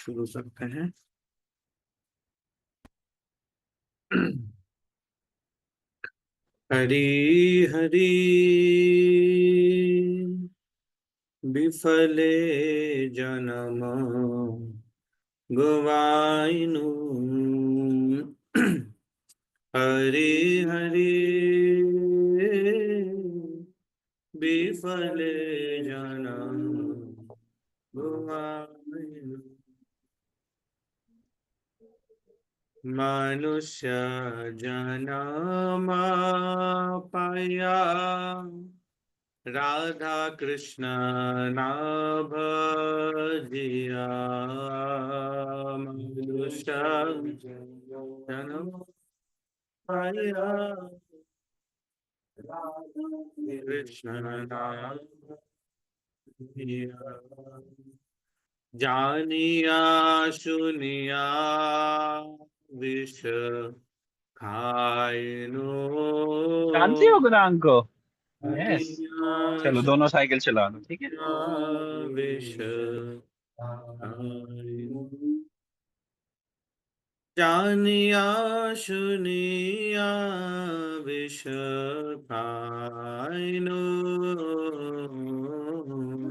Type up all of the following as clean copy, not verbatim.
शुरू करते हैं। हरी हरी विफले जन्म गवाइनु। हरी हरी विफले जन्म गवाइनु। मनुष्य जन्म पाया राधा कृष्ण ना भजिया। मनुष्य जन्म पाया कृष्ण ना भजिया। जानिया सुनिया विष खाइनो। जानती हो गुरांग को? यस। जानिया चलो दोनों साइकिल चला लो, ठीक है। सुनिया विष खाइनो। जानिया सुनिया विष खाइनो।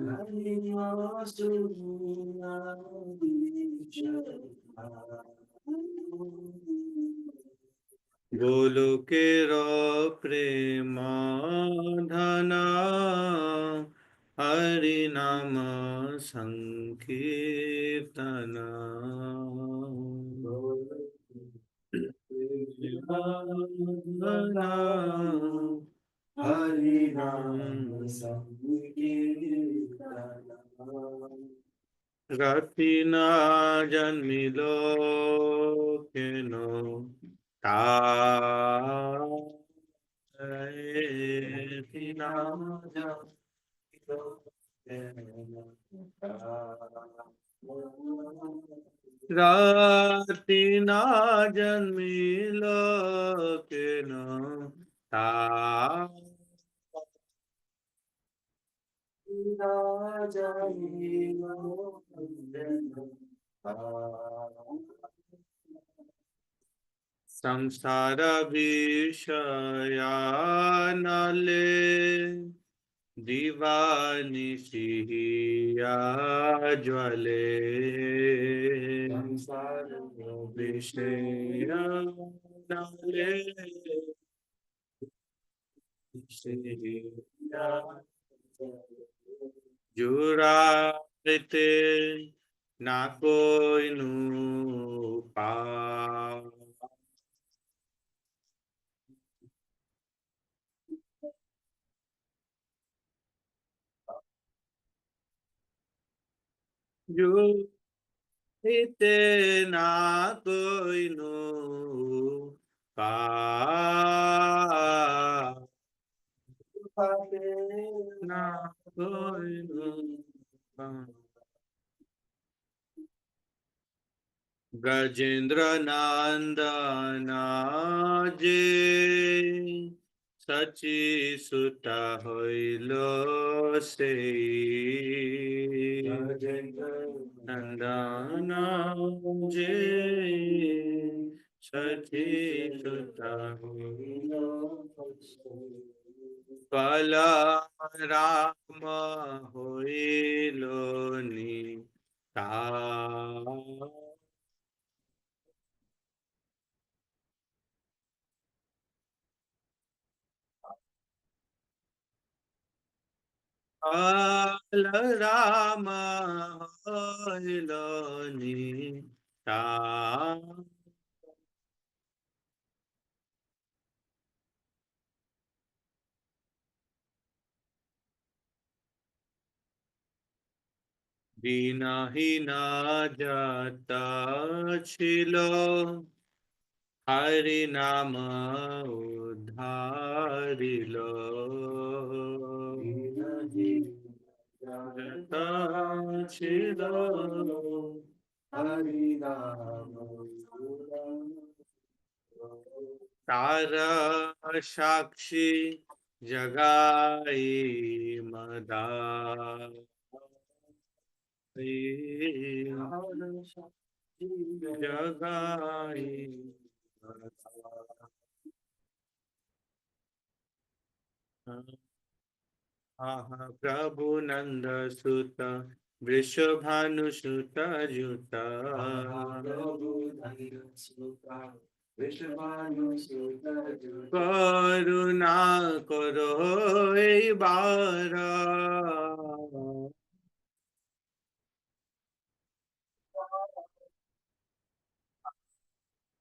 जानिया सुनिया विष खाइनो। गोलोकेर प्रेम धन हरि नाम संकीर्तन। हरि नाम संकीर्तन। रति न जन्मिलो केनो रति न जन्मिलो केनो रति न जन्मिलो केनो संसार विषयानले दिवानिशिया ज्वले। संसार विषयानले जुराते ना कोई नू पा। जुराते ना कोई नू पा। ना कोई नू पा। गजेंद्र नंदना जे सची सुता होइलो से। गजेंद्र नंदना जे सची सुता होइलो से। कल राम होइलो निता। काल राम होइलो निता। বিনাহীন যাতা ছিল হরি নাম উদ্ধারিল। বিনাহীন যাতা ছিল হরি নাম তার সাক্ষী জগাই মদা। जगाई। आहा प्रभु नंद सुत वृषभानुसुत जुत। करुणा करो এইবার।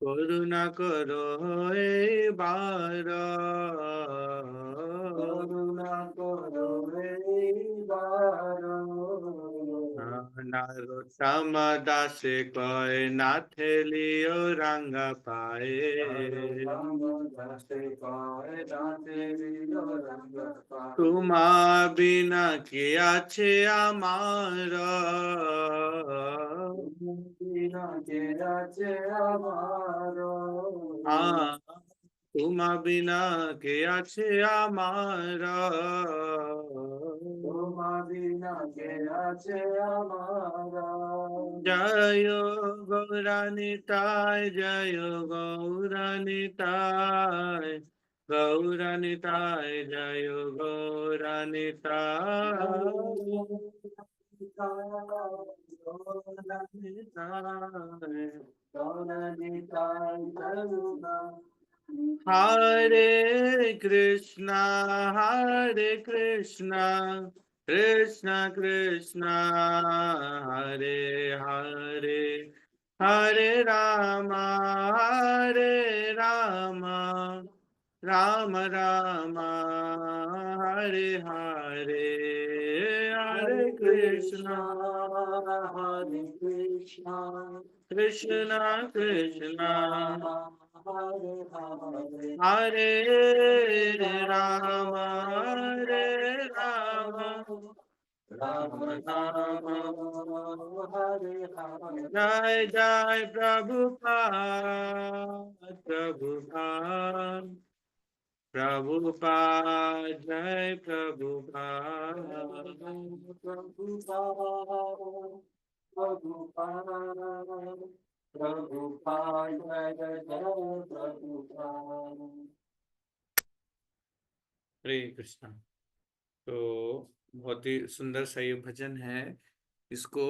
করুণা করো এইবার। করুণা করো এইবার। নারোত্তম দাসে কয় না ঠেলিও রাঙ্গা পায়ে। তোমা বিনা কে আছে আমার। বিনা কে আছে আমার। তোমা বিনা কে আছে আমার। তোমা বিনা কে আছে আমার। জয় গৌরানিতায় জয় গৌরানিতায়। গৌরানিতায় জয় গৌরানিতায়। Hare Krishna, Hare Krishna, Krishna Krishna, Hare Hare, Hare Rama, Hare Rama, Rama Rama, Hare Hare, Hare Krishna, Hare Krishna, Krishna Krishna, Hare Rama, Hare Rama, Rama Rama, Hare Hare. Jai Jai Prabhupada, Prabhupada, Prabhupada, Jai Prabhupada, Prabhupada, Prabhupada, Prabhupada, Jai Prabhupada। हरे कृष्णा। तो बहुत ही सुंदर सा ये भजन है। इसको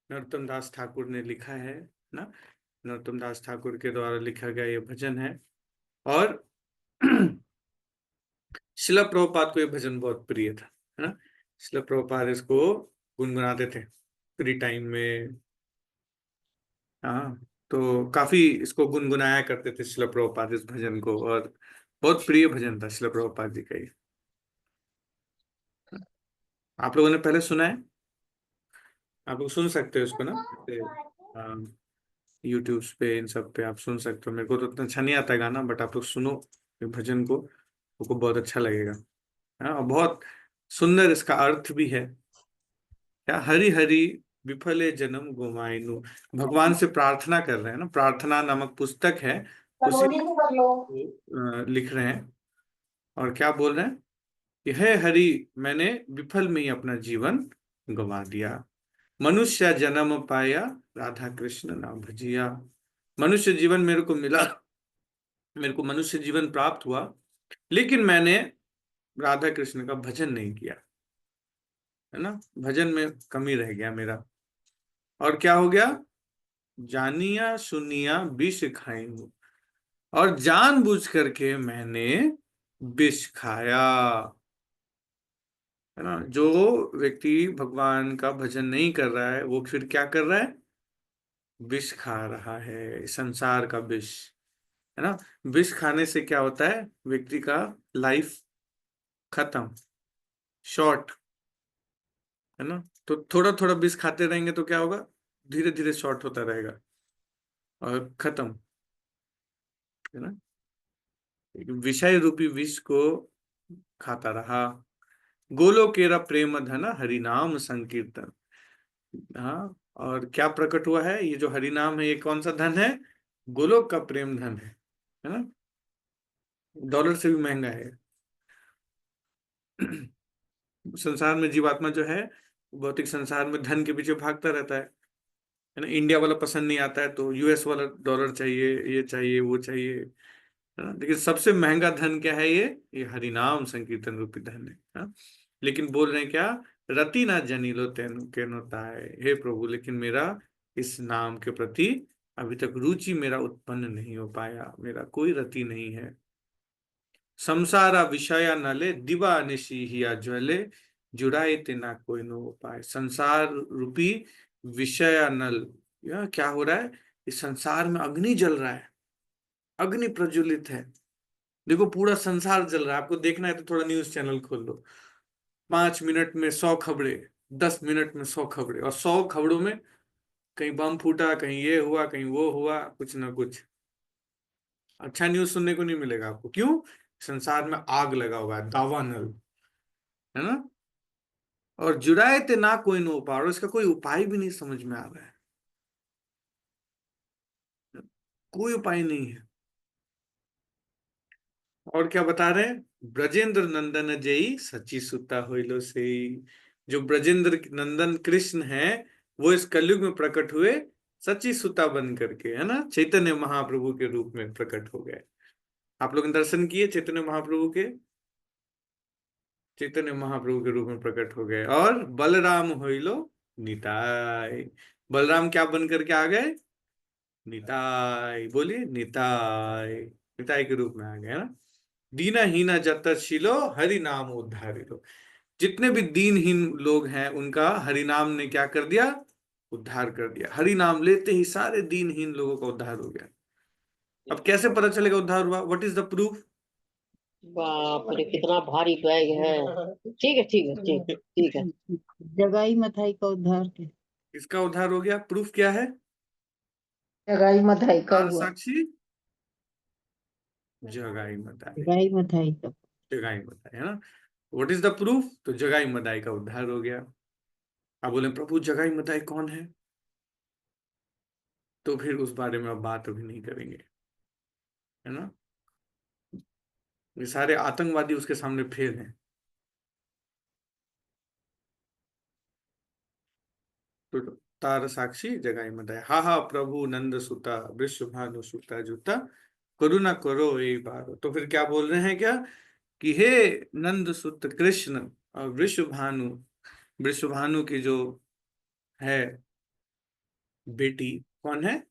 नरोत्तम दास ठाकुर ने लिखा है ना। नरोत्तम दास ठाकुर के द्वारा लिखा गया ये भजन है। और शिला प्रभुपाद को ये भजन बहुत प्रिय था, है ना। शिला प्रभुपाद इसको गुनगुनाते थे फ्री टाइम में। हाँ, तो काफी इसको गुनगुनाया करते थे शिला प्रभुपाद इस भजन को। और बहुत प्रिय भजन था शिला प्रभुपाद जी का ये। आप लोगों ने पहले सुना है? आप लोग सुन सकते हो इसको ना, यूट्यूब पे इन सब पे आप सुन सकते हो। मेरे को तो उतना अच्छा नहीं आता गाना, बट आप लोग सुनो ये भजन को, आपको बहुत अच्छा लगेगा। हाँ, और बहुत सुंदर इसका अर्थ भी है। क्या हरि हरि विफले जन्म गुमाइनु। भगवान से प्रार्थना कर रहे हैं ना, प्रार्थना नामक पुस्तक है, उसी को लिख रहे हैं। और क्या बोल रहे हैं कि हे हरि, मैंने विफल में ही अपना जीवन गंवा दिया। मनुष्य जन्म पाया, राधा कृष्ण नाम भजिया। मनुष्य जीवन मेरे को मिला, मेरे को मनुष्य जीवन प्राप्त हुआ, लेकिन मैंने राधा कृष्ण का भजन नहीं किया, है ना। भजन में कमी रह गया मेरा। और क्या हो गया? जानिया सुनिया विष खाई हूं, और जानबूझ करके मैंने विष खाया, है ना। जो व्यक्ति भगवान का भजन नहीं कर रहा है वो फिर क्या कर रहा है? विष खा रहा है, संसार का विष, है ना। विष खाने से क्या होता है? व्यक्ति का लाइफ खत्म, शॉर्ट, है ना। तो थोड़ा थोड़ा विष खाते रहेंगे तो क्या होगा? धीरे धीरे शॉर्ट होता रहेगा और खत्म, है ना। विषय रूपी विष को खाता रहा। गोलोकेरा प्रेम धन हरि नाम संकीर्तन। हाँ, और क्या प्रकट हुआ है? ये जो हरि नाम है, ये कौन सा धन है? गोलोक का प्रेम धन है ना। डॉलर से भी महंगा है। संसार में जीवात्मा जो है भौतिक संसार में धन के पीछे भागता रहता है ना। इंडिया वाला पसंद नहीं आता है तो यूएस वाला डॉलर चाहिए, ये चाहिए, वो चाहिए, है ना। लेकिन सबसे महंगा धन क्या है? ये हरिनाम संकीर्तन रूपी धन है ना? लेकिन बोल रहे हैं क्या? रति ना जनिलो तेनु केनो ताए, हे प्रभु, लेकिन मेरा इस नाम के प्रति अभी तक रुचि मेरा उत्पन्न नहीं हो पाया, मेरा कोई रति नहीं है। संसारा विषया नले दिवा निशि हिया ज्वले, जुड़ाए तेना कोई नो उपाय। संसार रूपी विषया नल, यह क्या हो रहा है? इस संसार में अग्नि जल रहा है, अग्नि प्रज्वलित है। देखो पूरा संसार जल रहा है। आपको देखना है तो थोड़ा न्यूज चैनल खोल लो, 5 मिनट में 100 खबरें, 10 मिनट में 100 खबरें, और 100 खबरों में कहीं बम फूटा, कहीं ये हुआ, कहीं वो हुआ, कुछ ना कुछ। अच्छा न्यूज सुनने को नहीं मिलेगा आपको। क्यों? संसार में आग लगा हुआ है, दावानल, है ना। और जुड़ाए थे ना कोई नो उपाय, और इसका कोई उपाय भी नहीं समझ में आ रहा है, कोई उपाय नहीं है। और क्या बता रहे हैं? ब्रजेंद्र नंदन जयी सची सुता होइलो से। जो ब्रजेंद्र नंदन कृष्ण है, वो इस कलयुग में प्रकट हुए सची सुता बन करके, है ना, चैतन्य महाप्रभु के रूप में प्रकट हो गए। आप लोग ने दर्शन किए चैतन्य महाप्रभु के? चैतन्य महाप्रभु के रूप में प्रकट हो गए। और बलराम होइलो निताय, बलराम क्या बन करके आ गए? निताय, बोलिए निताय, निताय के रूप में आ गए, है ना। दीना हीना जत शिलो हरि नाम उद्धारिलो। जितने भी दीनहीन लोग हैं उनका हरि नाम ने क्या कर दिया? उद्धार कर दिया। हरि नाम लेते ही सारे दीनहीन लोगों का उद्धार हो गया। अब कैसे पता चलेगा उद्धार हुआ? What is the proof? बाप रे कितना भारी बैग है। ठीक है ठीक है ठीक है ठीक है। जगाई मथाई का उद्धार के। इसका उद्धार हो गया। प्रूफ क्या है? जगाई मथाई का तार हुआ। साक्षी जगाई मदाई, जगाई मथाई का। जगाई मदाई, है ना। What is the proof? तो जगाई मदाई का उद्धार हो गया। आप बोले प्रभु जगाई मदाई कौन है? तो फिर उस बारे में अब बात अभी नहीं करेंगे, है ना। ये सारे आतंकवादी उसके सामने फेल हैं। तो तार साक्षी जगाई मदाई, हा हा प्रभु नंद सुता वृषभानु सुता जुता, करुणा करो ये बार। तो फिर क्या बोल रहे हैं क्या? कि हे नंद सुत कृष्ण और वृषभानु, वृषभानु की जो है बेटी, कौन है?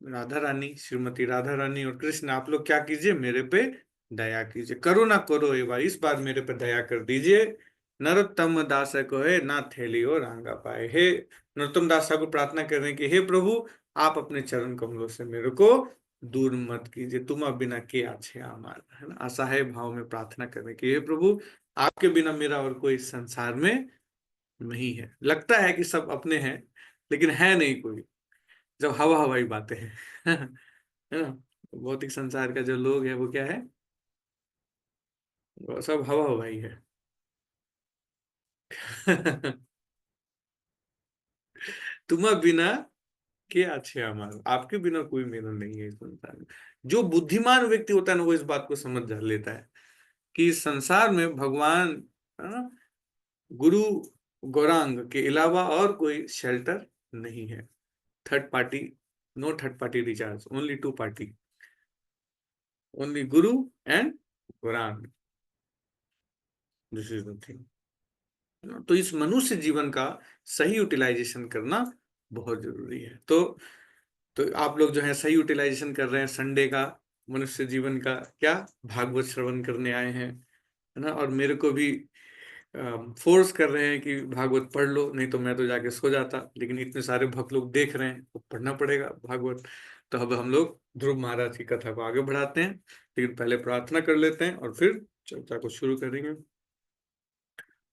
राधा रानी, श्रीमती राधा रानी और कृष्ण, आप लोग क्या कीजिए? मेरे पे दया कीजिए, करुणा करो ये बार, इस बार मेरे पे दया कर दीजिए। नरोत्तम दास को है ना थैली हो रांगा पाए। हे नरोत्तम दास को प्रार्थना कर रहे हैं कि हे प्रभु, आप अपने चरण कमलों से मेरे को दूर मत कीजिए, तुम बिना के अच्छे हमारा, है ना। असहाय भाव में प्रार्थना कर रहे हैं कि हे प्रभु, आपके बिना मेरा और कोई इस संसार में नहीं है। लगता है कि सब अपने हैं, लेकिन है नहीं कोई। जब हवा हवाई बातें हैं है ना। भौतिक संसार का जो लोग है वो क्या है? वो सब हवा हवाई है तुम बिना के अच्छे हमारा, आपके बिना कोई मेरा नहीं है इस संसार में। जो बुद्धिमान व्यक्ति होता है ना, वो इस बात को समझ जा लेता है कि इस संसार में भगवान, है ना, गुरु गौरांग के अलावा और कोई शेल्टर नहीं है। Third party, no third party recharge, only two party, only guru and Gaurang, this is the thing. तो इस मनुष्य जीवन का सही यूटिलाइजेशन करना बहुत जरूरी है। तो आप लोग जो है सही यूटिलाइजेशन कर रहे हैं संडे का, मनुष्य जीवन का, क्या भागवत श्रवण करने आए हैं, है ना। और मेरे को भी फोर्स कर रहे हैं कि भागवत पढ़ लो, नहीं तो मैं तो जाके सो जाता, लेकिन इतने सारे भक्त लोग देख रहे हैं तो पढ़ना पड़ेगा भागवत। तो अब हम लोग ध्रुव महाराज की कथा को आगे बढ़ाते हैं, लेकिन पहले प्रार्थना कर लेते हैं और फिर चर्चा को शुरू करेंगे।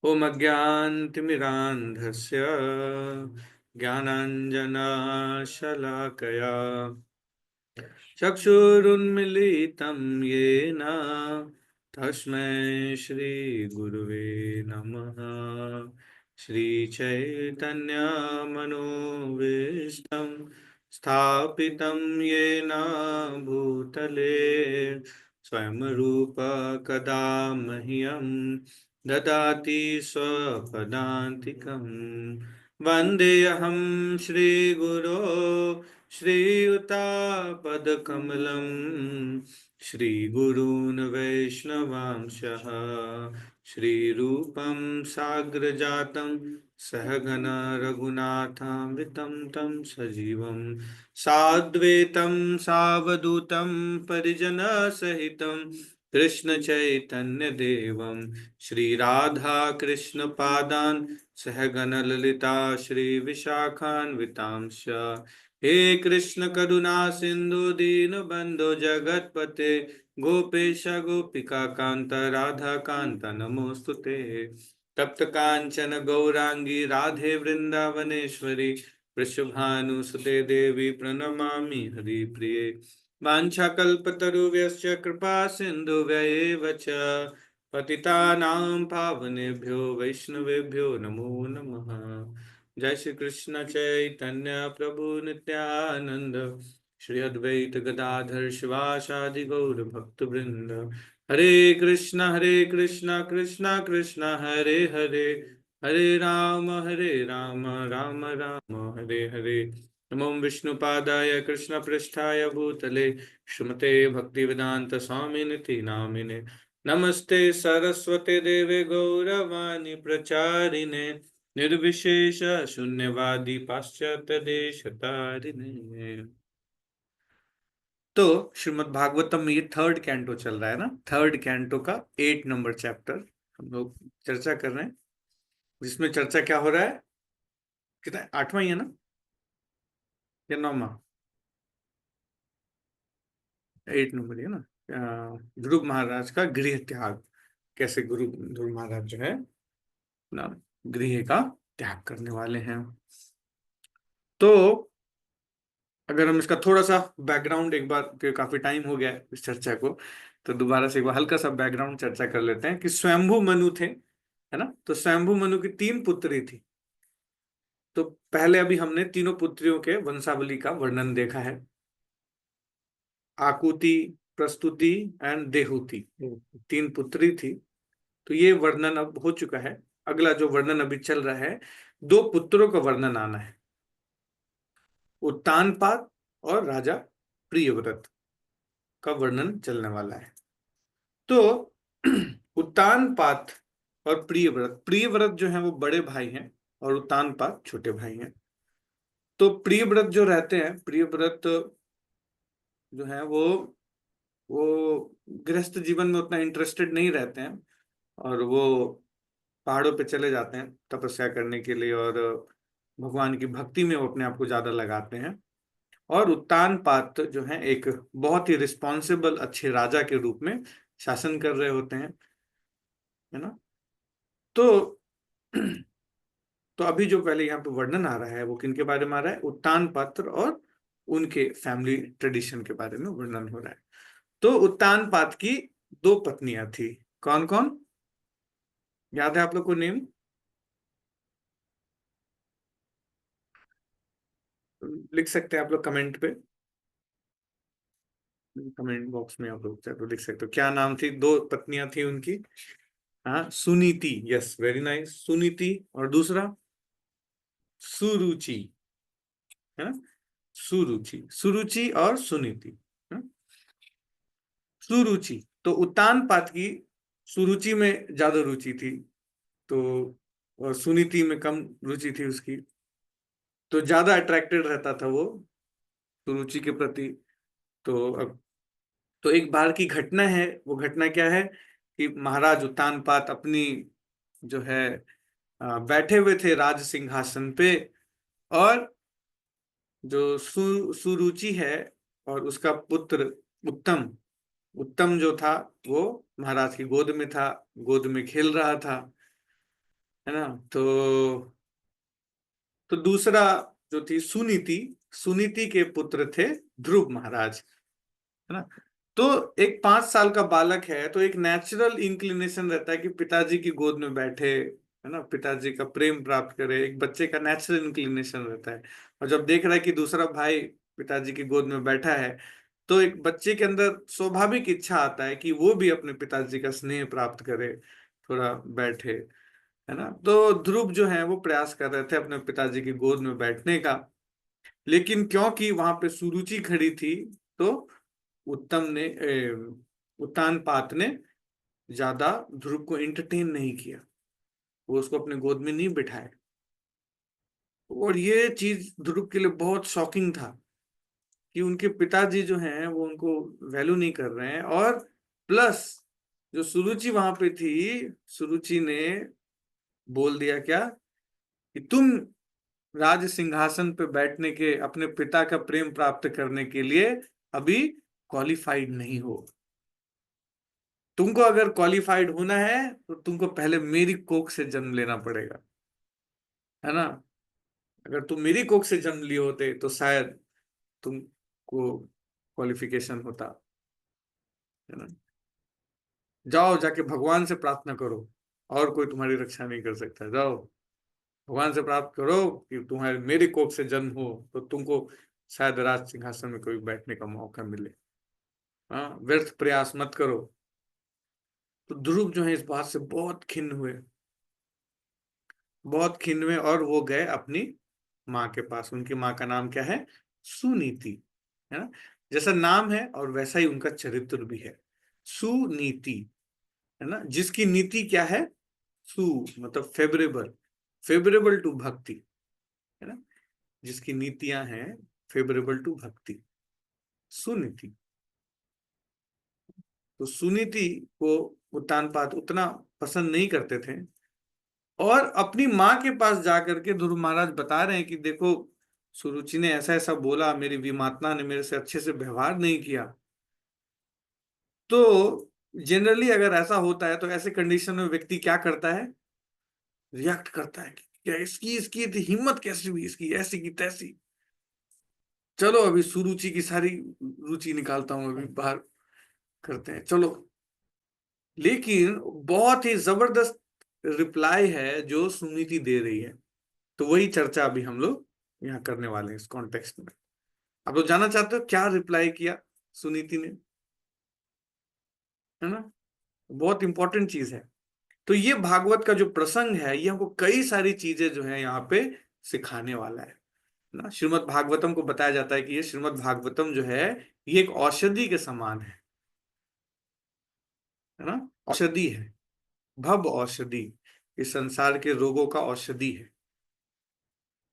ओम अज्ञानतिमिरान्धस्य ज्ञानाञ्जनशलाकया चक्षुरुन्मीलितं येन तस्मै श्रीगुरुवे नमः। श्रीचैतन्यमनोभीष्टं स्थापितं येन भूतले स्वयं रूप कदा मह्यं ददाति स्वपदान्तिकम्। वन्देऽहं श्रीगुरो श्रीयुतापदकमलम् श्रीगुरून् वैष्णवांशः श्रीरूपं साग्रजातं सहगण रघुनाथामृतं तं सजीवं साद्वैतं सावधूतं परिजनसहितं कृष्ण चैतन्य देवं श्री राधा कृष्ण पादान सहगण ललिता श्री विशाखान्वितांश। हे कृष्ण करुणा सिंधु दीन बंधु जगतपते गोपेश गोपिका कांत राधा कांत नमोस्तुते। तप्त कांचन गौरांगी राधे वृंदावनेश्वरी वृषभानुसुते देवी प्रणमामि हरिप्रिये। वाञ्छाकल्पतरुभ्यश्च कृपा सिन्धुभ्यैव च पतितानां पावनेभ्यो वैष्णवेभ्यो नमो नमः। जय श्री कृष्ण चैतन्य प्रभु नित्यानंद श्री अद्वैत गदाधर शिवासादि गौर भक्त वृंद। हरे कृष्ण कृष्ण कृष्ण हरे हरे हरे राम राम राम हरे हरे। नमो विष्णुपादाय कृष्णपृष्ठाय भूतले श्रीमते भक्तिवेदांत स्वामिनिति नामिने। नमस्ते सरस्वते देवे गौरवाणी प्रचारिणे निर्विशेष शून्यवादी पाश्चात्य देश तारिणे। तो श्रीमद् भागवतम में ये थर्ड कैंटो चल रहा है ना, थर्ड कैंटो का 8 नंबर चैप्टर हम लोग चर्चा कर रहे हैं, जिसमें चर्चा क्या हो रहा है, कितना 8वां ही है ना या 9वां? 8 नंबर है ना। ध्रुव महाराज का गृह त्याग, कैसे ध्रुव महाराज जो है ना गृह का त्याग करने वाले हैं। तो अगर हम इसका थोड़ा सा बैकग्राउंड एक बार, क्योंकि काफी टाइम हो गया है इस चर्चा को, तो दोबारा से एक बार हल्का सा बैकग्राउंड चर्चा कर लेते हैं कि स्वयंभू मनु थे, है ना। तो स्वयंभू मनु की 3 पुत्री थी। तो पहले अभी हमने तीनों पुत्रियों के वंशावली का वर्णन देखा है, आकुति, प्रस्तुति एंड देहुति, 3 पुत्री थी। तो ये वर्णन अब हो चुका है। अगला जो वर्णन अभी चल रहा है, 2 पुत्रों का वर्णन आना है, उत्तानपाद और राजा प्रियव्रत का वर्णन चलने वाला है। तो उत्तानपाद और प्रियव्रत, प्रियव्रत जो है वो बड़े भाई हैं और उत्तानपाद छोटे भाई हैं। तो प्रियव्रत जो रहते हैं, प्रियव्रत जो है वो गृहस्थ जीवन में उतना इंटरेस्टेड नहीं रहते हैं और वो पहाड़ों पे चले जाते हैं तपस्या करने के लिए और भगवान की भक्ति में वो अपने आप को ज्यादा लगाते हैं। और उत्तानपाद जो है एक बहुत ही रिस्पॉन्सिबल अच्छे राजा के रूप में शासन कर रहे होते हैं, है ना। तो तो अभी जो पहले यहाँ पे वर्णन आ रहा है वो किनके बारे में आ रहा है, उत्तानपाद और उनके फैमिली ट्रेडिशन के बारे में वर्णन हो रहा है। तो उत्तानपाद की 2 पत्नियां थी। कौन कौन याद है आप लोग को नेम? लिख सकते हैं आप लोग कमेंट पे, कमेंट बॉक्स में आप लोग चाहे तो लिख सकते हो। क्या नाम थी? 2 पत्नियां थी उनकी। हाँ, Suniti, yes very nice, Suniti. और दूसरा सुरुचि, है ना, सुरुचि, सुरुचि और सुनीति। सुरुचि, तो उत्तानपाद की सुरुचि में ज्यादा रुचि थी, तो और सुनीति में कम रुचि थी उसकी, तो ज्यादा अट्रैक्टेड रहता था वो सुरुचि के प्रति। तो अब तो एक बार की घटना है, वो घटना क्या है कि महाराज उत्तानपाद अपनी जो है बैठे हुए थे राज सिंहासन पे, और जो सुरुचि है और उसका पुत्र उत्तम, उत्तम जो था वो महाराज की गोद में था, गोद में खेल रहा था, है ना। तो दूसरा जो थी सुनीति, सुनीति के पुत्र थे ध्रुव महाराज, है ना। तो एक 5 साल का बालक है तो एक नेचुरल इंक्लिनेशन रहता है कि पिताजी की गोद में बैठे, है ना, पिताजी का प्रेम प्राप्त करे, एक बच्चे का नेचुरल इंक्लिनेशन रहता है। और जब देख रहा है कि दूसरा भाई पिताजी की गोद में बैठा है, तो एक बच्चे के अंदर स्वाभाविक इच्छा आता है कि वो भी अपने पिताजी का स्नेह प्राप्त करे। थोड़ा बैठे, है ना। तो ध्रुव जो है वो प्रयास कर रहे थे अपने पिताजी की गोद में बैठने का, लेकिन क्योंकि वहां पे सुरुचि खड़ी थी, तो उत्तानपाद ने ज्यादा ध्रुव को एंटरटेन नहीं किया, वो उसको अपने गोद में नहीं बिठाए। और ये चीज ध्रुव के लिए बहुत शॉकिंग था कि उनके पिताजी जो हैं वो उनको वैल्यू नहीं कर रहे हैं। और प्लस जो सुरुचि वहां पे थी, सुरुचि ने बोल दिया क्या कि तुम राज सिंहासन पे बैठने के, अपने पिता का प्रेम प्राप्त करने के लिए अभी क्वालिफाइड नहीं हो। तुमको अगर क्वालिफाइड होना है तो तुमको पहले मेरी कोख से जन्म लेना पड़ेगा, है ना। अगर तुम मेरी कोख से जन्म लिए होते तो शायद तुमको क्वालिफिकेशन होता, है ना। जाओ जाके भगवान से प्रार्थना करो, और कोई तुम्हारी रक्षा नहीं कर सकता। जाओ भगवान से प्राप्त करो कि तुम्हारे मेरी कोख से जन्म हो तो तुमको शायद राज सिंहासन में कभी बैठने का मौका मिले। हाँ, व्यर्थ प्रयास मत करो। तो ध्रुव जो है इस बात से बहुत खिन्न हुए, बहुत खिन्न हुए, और वो गए अपनी माँ के पास। उनकी माँ का नाम क्या है? सुनीति, है ना। जैसा नाम है और वैसा ही उनका चरित्र भी है, सुनीति, है ना। जिसकी नीति क्या है? सु मतलब फेवरेबल, फेवरेबल टू भक्ति, है ना। जिसकी नीतियां हैं फेवरेबल टू भक्ति, सुनीति। तो सुनीति को उत्तानपाद उतना पसंद नहीं करते थे, और अपनी माँ के पास जाकर के ध्रुव महाराज बता रहे हैं कि देखो, सुरुचि ने ऐसा ऐसा बोला, मेरी विमाता ने मेरे से अच्छे से व्यवहार नहीं किया। तो जनरली अगर ऐसा होता है तो ऐसे कंडीशन में व्यक्ति क्या करता है? रिएक्ट करता है कि क्या इसकी इसकी इतनी हिम्मत कैसी हुई, इसकी ऐसी की तैसी, चलो अभी सुरुचि की सारी रुचि निकालता हूं, अभी बाहर करते हैं, चलो। लेकिन बहुत ही जबरदस्त रिप्लाई है जो सुनीति दे रही है। तो वही चर्चा अभी हम लोग यहाँ करने वाले हैं इस कॉन्टेक्स्ट में। आप लोग जानना चाहते हो क्या रिप्लाई किया सुनीति ने, है ना। बहुत इंपॉर्टेंट चीज है। तो ये भागवत का जो प्रसंग है ये हमको कई सारी चीजें जो है यहाँ पे सिखाने वाला है ना। श्रीमद् भागवतम को बताया जाता है कि ये श्रीमद् भागवतम जो है ये एक औषधि के समान है ना। औषधि है, भव औषधि, इस संसार के रोगों का औषधि है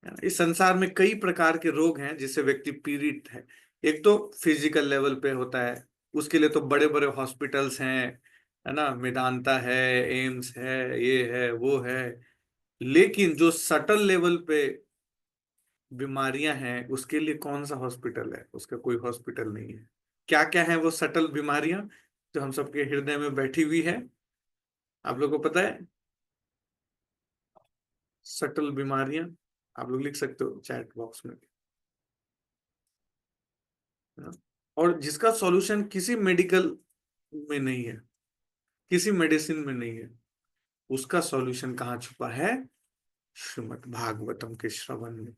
ना? इस संसार में कई प्रकार के रोग हैं जिससे व्यक्ति पीड़ित है। एक तो फिजिकल लेवल पे होता है, उसके लिए तो बड़े बड़े हॉस्पिटल्स हैं, है ना। मेदांता है, एम्स है, ये है वो है। लेकिन जो सटल लेवल पे बीमारियां हैं उसके लिए कौन सा हॉस्पिटल है? उसका कोई हॉस्पिटल नहीं है। क्या क्या है वो सटल बीमारियां जो हम सबके हृदय में बैठी हुई है? आप लोगों को पता है सटल बीमारियां? आप लोग लिख सकते हो चैट बॉक्स में, है ना? और जिसका सॉल्यूशन किसी मेडिकल में नहीं है, किसी मेडिसिन में नहीं है, उसका सॉल्यूशन कहाँ छुपा है? श्रीमद् भागवतम के श्रवण में।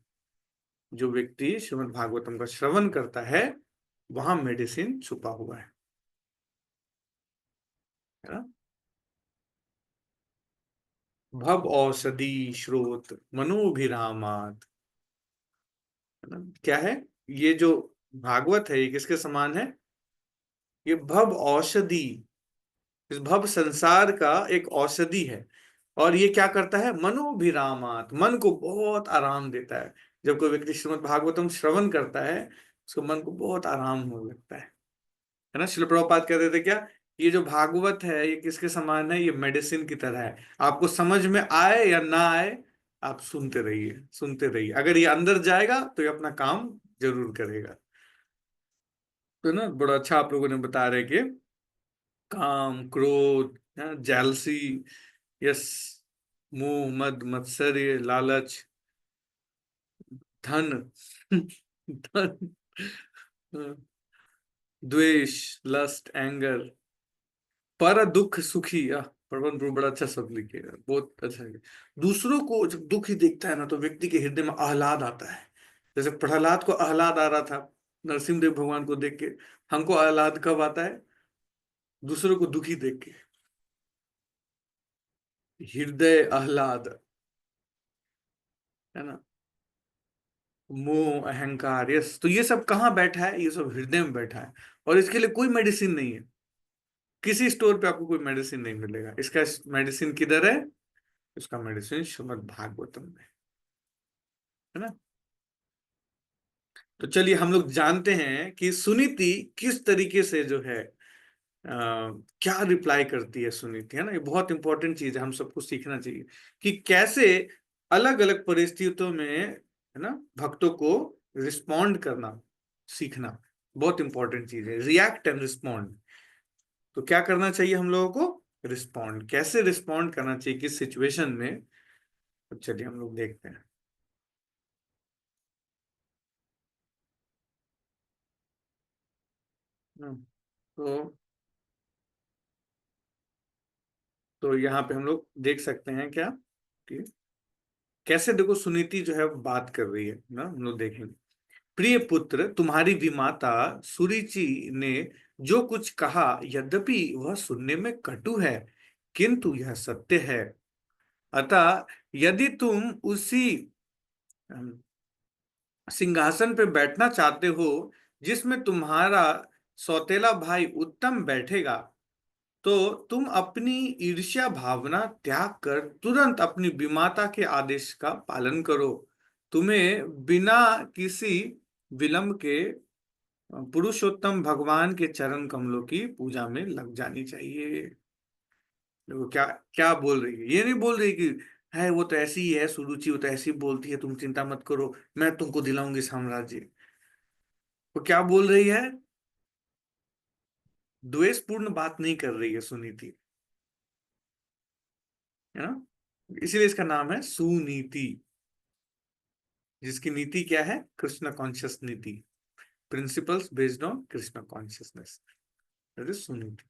जो व्यक्ति श्रीमद् भागवतम का श्रवण करता है वहां मेडिसिन छुपा हुआ है ना। भव औषधि श्रोत मनोभिरामात, है ना। क्या है ये जो भागवत है? ये किसके समान है? ये भव औषधि, इस भव संसार का एक औषधि है। और ये क्या करता है? मनोभिरामात, मन को बहुत आराम देता है। जब कोई व्यक्ति श्रीमद् भागवतम श्रवण करता है उसको मन को बहुत आराम होने लगता है ना। श्रील प्रभुपाद कहते थे क्या, ये जो भागवत है ये किसके समान है? ये मेडिसिन की तरह है। आपको समझ में आए या ना आए, आप सुनते रहिए, सुनते रहिए। अगर ये अंदर जाएगा तो ये अपना काम जरूर करेगा। तो ना बड़ा अच्छा आप लोगों ने बता रहे कि काम, क्रोध, जेलसी, यस, मोह, मद, मत्सर्य, लालच, धन धन, द्वेष, लस्ट, एंगर, पर दुख सुखी। प्रबंध बड़ा अच्छा शब्द लिखे, बहुत अच्छा है। दूसरों को जब दुखी देखता है ना तो व्यक्ति के हृदय में आह्लाद आता है। जैसे प्रहलाद को आह्लाद आ रहा था नरसिंहदेव भगवान को देख के, हमको आह्लाद कब आता है? दूसरों को दुखी देख के। हृदय आह्लाद, है ना, मोह अहंकार, यस, तो ये सब कहाँ बैठा है? ये सब हृदय में बैठा है। और इसके लिए कोई मेडिसिन नहीं है, किसी स्टोर पे आपको कोई मेडिसिन नहीं मिलेगा। इसका मेडिसिन किधर है? इसका मेडिसिन श्रीमद् भागवतम में, है ना। तो चलिए हम लोग जानते हैं कि सुनीति किस तरीके से जो है क्या रिप्लाई करती है सुनीति, है ना। ये बहुत इंपॉर्टेंट चीज है, हम सबको सीखना चाहिए कि कैसे अलग अलग परिस्थितियों में, है ना, भक्तों को रिस्पॉन्ड करना सीखना बहुत इंपॉर्टेंट चीज है। रिएक्ट एंड रिस्पॉन्ड, तो क्या करना चाहिए हम लोगों को? रिस्पॉन्ड, कैसे रिस्पॉन्ड करना चाहिए किस सिचुएशन में। तो चलिए हम लोग देखते हैं। तो यहाँ पे हम लोग देख सकते हैं क्या कि कैसे, देखो सुनीति जो है बात कर रही है ना, हम लोग देखेंगे। प्रिय पुत्र, तुम्हारी विमाता सुरुचि ने जो कुछ कहा, यद्यपि वह सुनने में कटु है, किंतु यह सत्य है। अतः यदि तुम उसी अम, सिंहासन पे बैठना चाहते हो जिसमें तुम्हारा सौतेला भाई उत्तम बैठेगा, तो तुम अपनी ईर्ष्या भावना त्याग कर तुरंत अपनी विमाता के आदेश का पालन करो। तुम्हें बिना किसी विलंब के पुरुषोत्तम भगवान के चरण कमलों की पूजा में लग जानी चाहिए। देखो क्या क्या बोल रही है। ये नहीं बोल रही कि है वो तो ऐसी ही है सुरुचि, वो तो ऐसी बोलती है, तुम चिंता मत करो, मैं तुमको दिलाऊंगी साम्राज्य। वो क्या बोल रही है? द्वेषपूर्ण बात नहीं कर रही है सुनीति, है ना। इसीलिए इसका नाम है सुनीति, जिसकी नीति क्या है? कृष्ण कॉन्शियस नीति, principles based on Krishna consciousness, that is Suniti.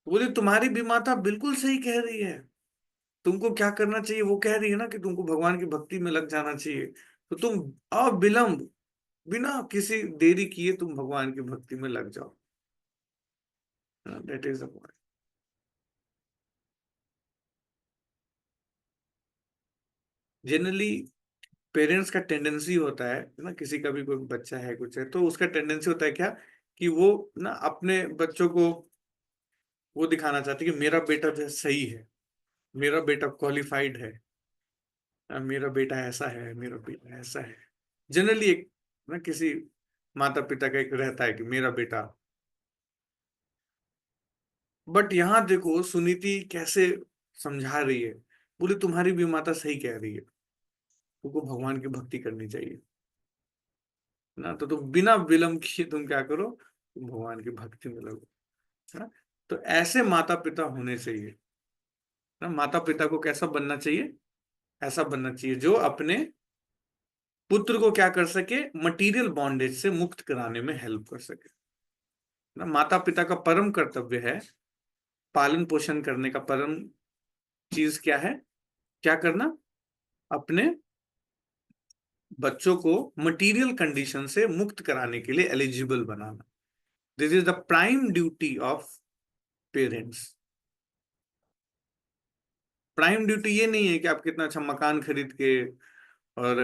बोले तुम्हारी भी माता बिल्कुल सही कह रही है, तुमको क्या करना चाहिए वो कह रही है ना कि तुमको भगवान की भक्ति में लग जाना चाहिए। तो तुम अविलंब, बिना किसी देरी किए तुम भगवान की भक्ति में लग जाओ, that is the point. Generally parents का टेंडेंसी होता है ना, किसी का भी कोई बच्चा है कुछ है तो उसका टेंडेंसी होता है क्या कि वो ना अपने बच्चों को वो दिखाना चाहते हैं कि मेरा बेटा जो है सही है, मेरा बेटा क्वालिफाइड है, मेरा बेटा ऐसा है, मेरा बेटा ऐसा है। जनरली एक ना किसी माता पिता का एक रहता है कि मेरा बेटा। बट यहाँ देखो सुनीति कैसे समझा रही है। बोले तुम्हारी भी माता सही कह रही है, तुमको भगवान की भक्ति करनी चाहिए ना। तो तुम बिना विलंब किए तुम क्या करो? तुम भगवान की भक्ति में लगो, है ना। तो ऐसे माता पिता होने चाहिए ना। माता पिता को कैसा बनना चाहिए? ऐसा बनना चाहिए जो अपने पुत्र को क्या कर सके? मटेरियल बॉन्डेज से मुक्त कराने में हेल्प कर सके ना। माता पिता का परम कर्तव्य है, पालन पोषण करने का परम चीज क्या है? क्या करना? अपने बच्चों को मटेरियल कंडीशन से मुक्त कराने के लिए eligible banana. This is the prime duty of parents. Prime duty ये नहीं है कि आप कितना अच्छा मकान खरीद के और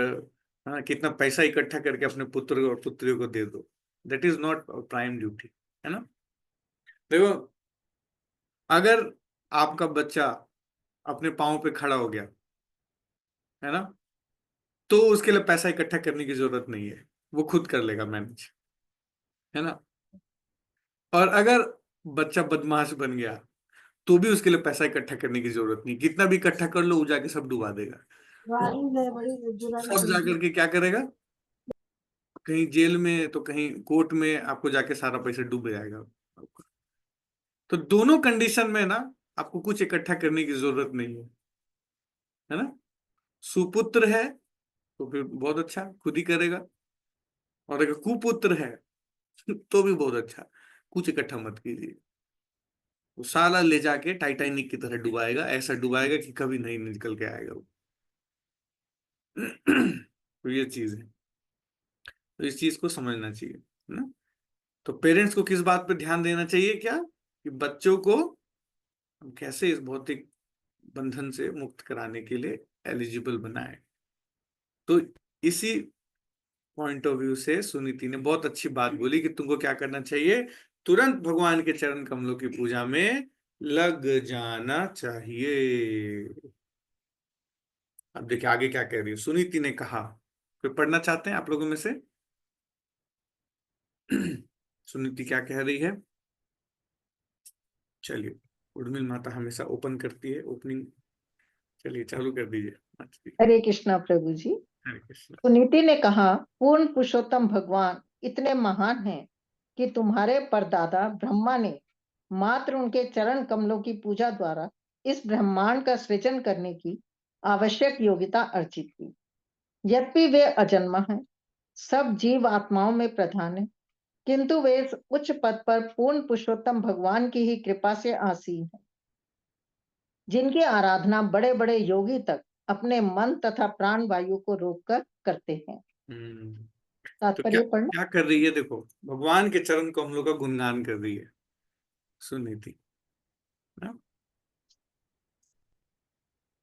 कितना पैसा इकट्ठा करके अपने पुत्र और पुत्रियों को दे दो। That is not prime duty, है ना। देखो अगर आपका बच्चा अपने पाँव पे खड़ा हो गया, है ना, तो उसके लिए पैसा इकट्ठा करने की जरूरत नहीं है, वो खुद कर लेगा मैनेज, है ना। और अगर बच्चा बदमाश बन गया तो भी उसके लिए पैसा इकट्ठा करने की जरूरत नहीं, कितना भी इकट्ठा कर लो वो जाके सब डुबा देगा। सब जाकर के क्या करेगा? कहीं जेल में तो कहीं कोर्ट में आपको जाके सारा पैसा डूब जाएगा। तो दोनों कंडीशन में ना आपको कुछ इकट्ठा करने की जरूरत नहीं है ना। सुपुत्र है तो फिर बहुत अच्छा, खुद ही करेगा। और अगर कुपुत्र है तो भी बहुत अच्छा, कुछ इकट्ठा मत कीजिए। वो साला ले जाके टाइटैनिक की तरह डुबाएगा, ऐसा डुबाएगा कि कभी नहीं निकल के आएगा वो। तो ये चीज है, तो इस चीज को समझना चाहिए, है ना। तो पेरेंट्स को किस बात पे ध्यान देना चाहिए क्या? कि बच्चों को हम कैसे इस भौतिक बंधन से मुक्त कराने के लिए एलिजिबल बनाए। तो इसी पॉइंट ऑफ व्यू से सुनीति ने बहुत अच्छी बात बोली कि तुमको क्या करना चाहिए, तुरंत भगवान के चरण कमलों की पूजा में लग जाना चाहिए। अब देखिए आगे क्या कह रही है सुनीति ने कहा। कोई पढ़ना चाहते हैं आप लोगों में से? सुनीति क्या कह रही है? चलिए, उर्मिल माता हमेशा ओपन करती है ओपनिंग। चलिए चालू कर दीजिए। हरे कृष्णा प्रभु जी। हरे कृष्ण। सुनीति ने कहा, पूर्ण पुरुषोत्तम भगवान इतने महान हैं कि तुम्हारे परदादा ब्रह्मा ने मात्र उनके चरण कमलों की पूजा द्वारा इस ब्रह्मांड का सृजन करने की आवश्यक योग्यता अर्जित की। यद्यपि वे अजन्मा हैं, सब जीव आत्माओं में प्रधान है, किंतु वे इस उच्च पद पर पूर्ण पुरुषोत्तम भगवान की ही कृपा से आसीन है, जिनकी आराधना बड़े बड़े योगी तक अपने मन तथा प्राण वायु को रोककर करते हैं। तो क्या तात्पर्य पढ़ना। क्या कर रही है? देखो, भगवान के चरण कमलों का गुणगान कर रही है सुनीति ना।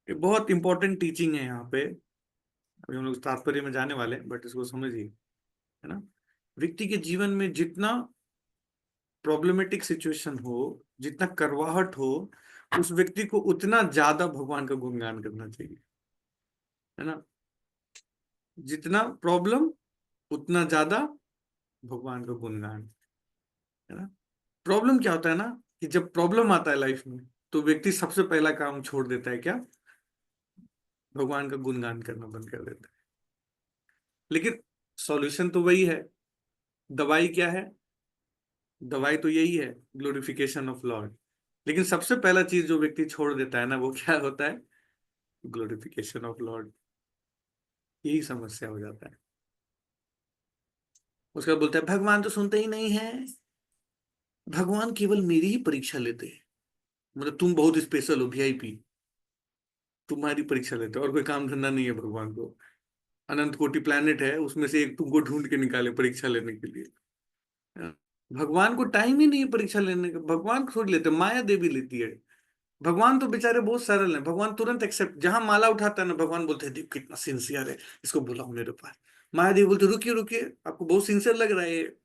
ये बहुत इंपॉर्टेंट टीचिंग है यहाँ पे। अभी हम लोग तात्पर्य में जाने वाले हैं, बट इसको समझिए, है ना। व्यक्ति के जीवन में जितना प्रॉब्लमेटिक सिचुएशन हो, जितना करवाहट हो, उस व्यक्ति को उतना ज्यादा भगवान का गुणगान करना चाहिए, है ना। जितना प्रॉब्लम उतना ज्यादा भगवान का गुणगान, है ना। प्रॉब्लम क्या होता है ना, कि जब प्रॉब्लम आता है लाइफ में, तो व्यक्ति सबसे पहला काम छोड़ देता है क्या? भगवान का गुणगान करना बंद कर देता है। लेकिन सॉल्यूशन तो वही है। दवाई क्या है? दवाई तो यही है, ग्लोरिफिकेशन ऑफ लॉर्ड। लेकिन सबसे पहला चीज जो व्यक्ति छोड़ देता है ना, वो क्या होता है? Glorification of Lord. यही समस्या हो जाता है। उसका बोलता है भगवान तो सुनते ही नहीं है, भगवान केवल मेरी ही परीक्षा लेते हैं। मतलब तुम बहुत स्पेशल हो, वीआईपी, तुम्हारी परीक्षा लेते हो, और कोई काम धंधा नहीं है भगवान को। अनंत कोटि प्लैनेट है, उसमें से एक तुमको ढूंढ के निकाले परीक्षा लेने के लिए। भगवान को टाइम ही नहीं है परीक्षा लेने का। भगवान छोड़ लेते, माया देवी लेती है। भगवान तो बेचारे बहुत सरल हैं। भगवान तुरंत एक्सेप्ट, जहां माला उठाता है ना, भगवान बोलते हैं देव कितना सिंसियर है, इसको बुलाओ मेरे पास। माया देवी बोलते रुकिए रुकिए, आपको बहुत सिंसियर लग रहा है ये,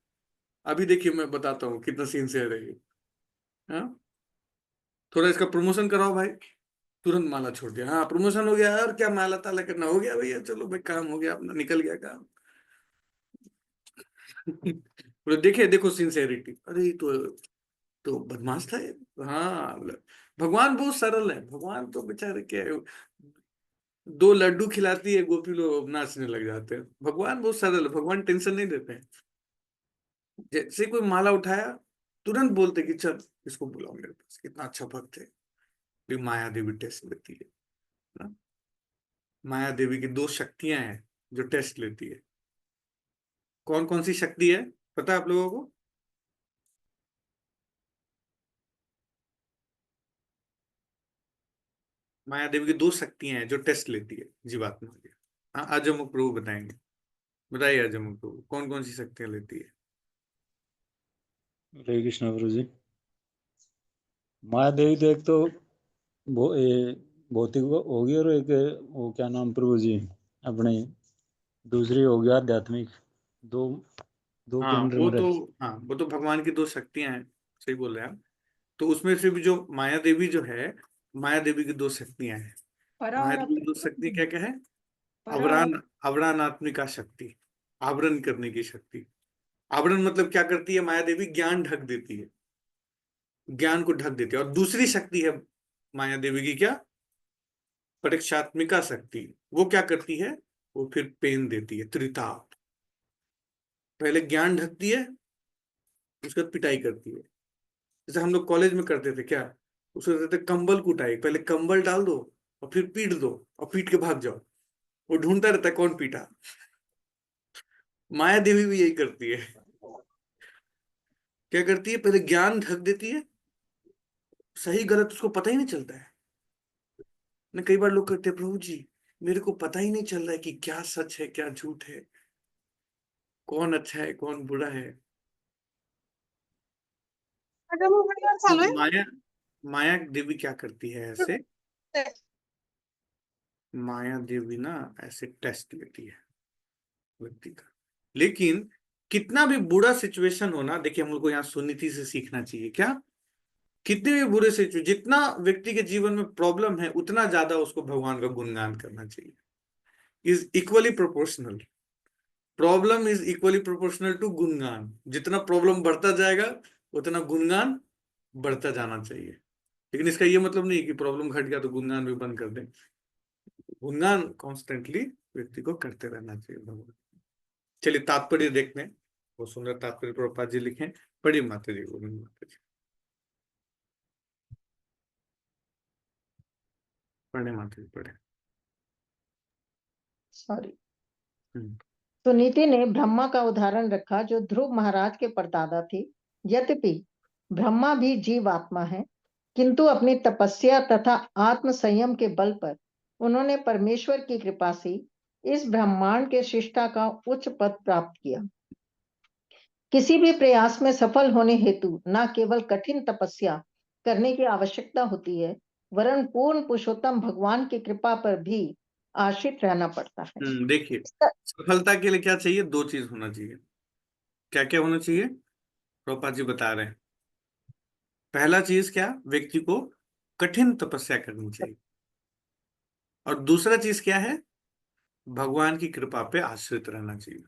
अभी देखिए मैं बताता हूँ कितना सिंसियर है ये। हाँ, थोड़ा इसका प्रमोशन कराओ भाई। तुरंत माला छोड़ दिया, हाँ प्रमोशन हो गया, और क्या माला ताला करना हो गया भैया, चलो भाई काम हो गया अपना, निकल गया काम। बोले देखिए देखो सिंसेरिटी, अरे तो बदमाश था ये। हाँ, भगवान बहुत सरल है। भगवान तो बेचारे क्या है, दो लड्डू खिलाती है गोपी, लोग नाचने लग जाते हैं। भगवान बहुत सरल है, भगवान टेंशन नहीं देते हैं। जैसे कोई माला उठाया, तुरंत बोलते कि चल इसको बुलाओ मेरे पास, कितना अच्छा भक्त है। फिर माया देवी टेस्ट लेती है ना। माया देवी की दो शक्तियां हैं जो टेस्ट लेती है। कौन कौन सी शक्ति है पता है आप लोगों को? माया देवी की दो शक्तियां हैं जो टेस्ट लेती है जीवात्मा के। हाँ, अजमुख प्रभु बताएंगे। बताइए अजमुख प्रभु, कौन कौन सी शक्तियां लेती है? हरे कृष्ण प्रभु जी। माया देवी तो एक तो भौतिक होगी, और एक वो क्या नाम प्रभु जी अपने, दूसरी होगी आध्यात्मिक। दो दो के हाँ अंडर वो में तो, रहती। हाँ वो तो भगवान की दो शक्तियां हैं, सही बोल रहे हैं आप। तो उसमें से भी जो माया देवी जो है, माया देवी की दो शक्तियां हैं। माया देवी की दो शक्ति क्या क्या है? आवरणात्मिका शक्ति, आवरण करने की शक्ति। आवरण मतलब क्या करती है माया देवी? ज्ञान ढक देती है, ज्ञान को ढक देती है। और दूसरी शक्ति है माया देवी की क्या? परीक्षात्मिका शक्ति। वो क्या करती है? वो फिर पेन देती है, त्रिताप। पहले ज्ञान ढकती है, उसके बाद पिटाई करती है। जैसे हम लोग कॉलेज में करते थे क्या, उसको कहते थे कंबल कुटाई। पहले कंबल डाल दो और फिर पीट दो, और पीट के भाग जाओ। वो ढूंढता रहता है कौन पीटा। माया देवी भी यही करती है। क्या करती है? पहले ज्ञान ढक देती है, सही गलत उसको पता ही नहीं चलता है ना। कई बार लोग कहते हैं प्रभु जी मेरे को पता ही नहीं चल रहा है कि क्या सच है क्या झूठ है, कौन अच्छा है कौन बुरा है। तो माया माया देवी क्या करती है ऐसे? माया देवी ना ऐसे टेस्ट लेती है व्यक्ति का। लेकिन कितना भी बुरा सिचुएशन हो ना, देखिए हम लोग को यहाँ सुनीति से सीखना चाहिए क्या, कितने भी बुरे सिचुएशन, जितना व्यक्ति के जीवन में प्रॉब्लम है उतना ज्यादा उसको भगवान का गुणगान करना चाहिए। Is equally proportional, problem is equally proportional to गुणगान। जितना प्रॉब्लम बढ़ता जाएगा उतना गुणगान बढ़ता जाना चाहिए। लेकिन इसका ये मतलब नहीं कि प्रॉब्लम घट गया तो गुणगान भी बंद कर दें। गुणगान कॉन्स्टेंटली व्यक्ति को करते रहना चाहिए भगवान। चलिए तात्पर्य देखते हैं, वो सुंदर तात्पर्य प्रभुपाद जी लिखे, पढ़िए माता जी, गोविंद माता जी, पढ़े माता जी, पढ़े। सॉरी। हम्म। सुनीति ने ब्रह्मा का उदाहरण रखा जो ध्रुव महाराज के परदादा थे। यद्यपि ब्रह्मा भी जीवात्मा है, किंतु अपनी तपस्या तथा आत्म संयम के बल पर उन्होंने परमेश्वर की कृपा से इस ब्रह्मांड के शिष्टा का उच्च पद प्राप्त किया। किसी भी प्रयास में सफल होने हेतु न केवल कठिन तपस्या करने की आवश्यकता होती है, वरन पूर्ण पुरुषोत्तम भगवान की कृपा पर भी आश्रित रहना पड़ता है। देखिए सफलता के लिए क्या चाहिए, दो चीज होना चाहिए। क्या क्या होना चाहिए प्रभुपाद जी बता रहे हैं। पहला चीज क्या, व्यक्ति को कठिन तपस्या करनी चाहिए, और दूसरा चीज क्या है, भगवान की कृपा पे आश्रित रहना चाहिए,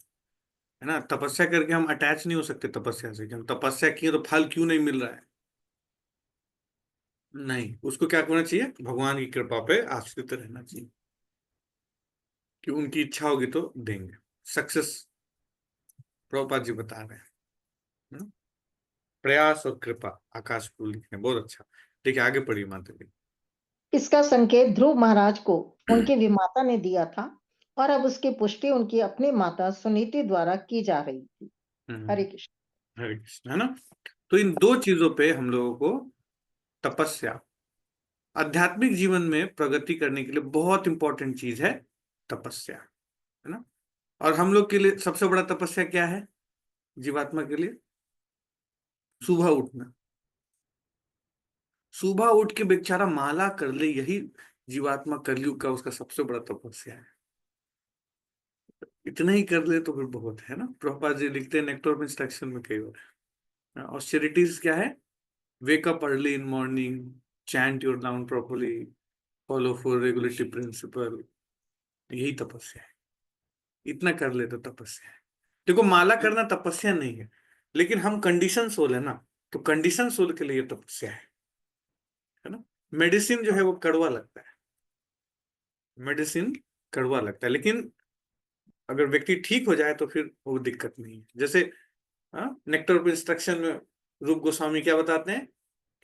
है ना। तपस्या करके हम अटैच नहीं हो सकते तपस्या से कि हम तपस्या किए तो फल क्यों नहीं मिल रहा है, नहीं, उसको क्या करना चाहिए, भगवान की कृपा पे आश्रित रहना चाहिए कि उनकी इच्छा होगी तो देंगे सक्सेस। प्रभुपाद जी बता रहे हैं, है ना? प्रयास और कृपा, आकाश को लिखे, बहुत अच्छा। देखिए आगे पढ़िए माता जी। इसका संकेत ध्रुव महाराज को उनकी विमाता ने दिया था और अब उसकी पुष्टि उनकी अपनी माता सुनीति द्वारा की जा रही थी। हरे कृष्ण। हरे कृष्ण, है ना। तो इन दो चीजों पे हम लोगों को तपस्या, आध्यात्मिक जीवन में प्रगति करने के लिए बहुत इंपॉर्टेंट चीज है तपस्या, है ना। और हम लोग के लिए सबसे बड़ा तपस्या क्या है जीवात्मा के लिए, सुबह उठना। सुबह उठ के बेचारा माला कर ले, यही जीवात्मा कलयुग का उसका सबसे बड़ा तपस्या है। इतना ही कर ले तो फिर बहुत है ना। प्रभुपाद जी लिखते हैं नेक्टर ऑफ इंस्ट्रक्शन में कई बार, ऑस्टेरिटीज क्या है, wake up early in morning, chant your नाउन properly, follow four regulatory principle, यही तपस्या है। इतना कर ले तो तपस्या है। देखो माला करना तपस्या नहीं है, लेकिन हम कंडीशन सोल है ना, तो कंडीशन सोल के लिए तपस्या है ना। मेडिसिन जो है वो कड़वा लगता है, मेडिसिन कड़वा लगता है, लेकिन अगर व्यक्ति ठीक हो जाए तो फिर वो दिक्कत नहीं है। जैसे नेक्टर ऑफ इंस्ट्रक्शन में रूप गोस्वामी क्या बताते हैं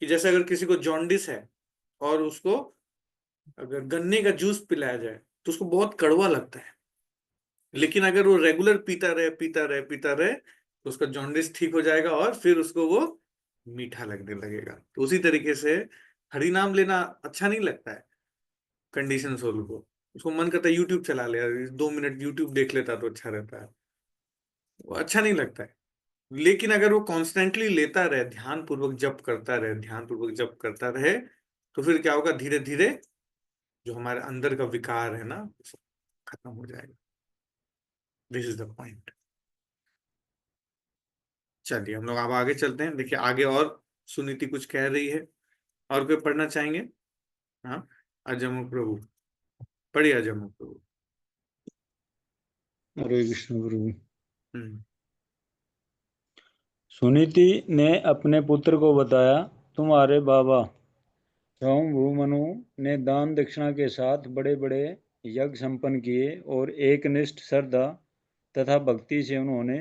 कि जैसे अगर किसी को जॉन्डिस है और उसको अगर गन्ने का जूस पिलाया जाए तो उसको बहुत कड़वा लगता है, लेकिन अगर वो रेगुलर पीता रहे पीता रहे पीता रहे तो उसका जॉन्डिस ठीक हो जाएगा और फिर उसको वो मीठा लगने लगेगा। तो उसी तरीके से हरि नाम लेना अच्छा नहीं लगता है कंडीशन सोल को, उसको मन करता है यूट्यूब चला ले, 2 मिनट यूट्यूब देख लेता तो अच्छा रहता है, वो अच्छा नहीं लगता है। लेकिन अगर वो कॉन्स्टेंटली लेता रहे, ध्यान पूर्वक जप करता रहे, ध्यान पूर्वक जप करता रहे, तो फिर क्या होगा, धीरे धीरे जो हमारे अंदर का विकार है ना वो सब खत्म हो जाएगा। This is the point. चलिए हम लोग अब आगे चलते हैं। देखिए आगे और सुनीति कुछ कह रही है, और कोई पढ़ना चाहेंगे? हाँ, अजमो प्रभु, पढ़िए अजमो प्रभु। हरे कृष्ण प्रभु। हम्म। सुनीति ने अपने पुत्र को बताया, तुम्हारे बाबा स्वयंभू ने दान दक्षिणा के साथ बड़े बड़े यज्ञ संपन्न किए और एकनिष्ठ श्रद्धा तथा भक्ति से उन्होंने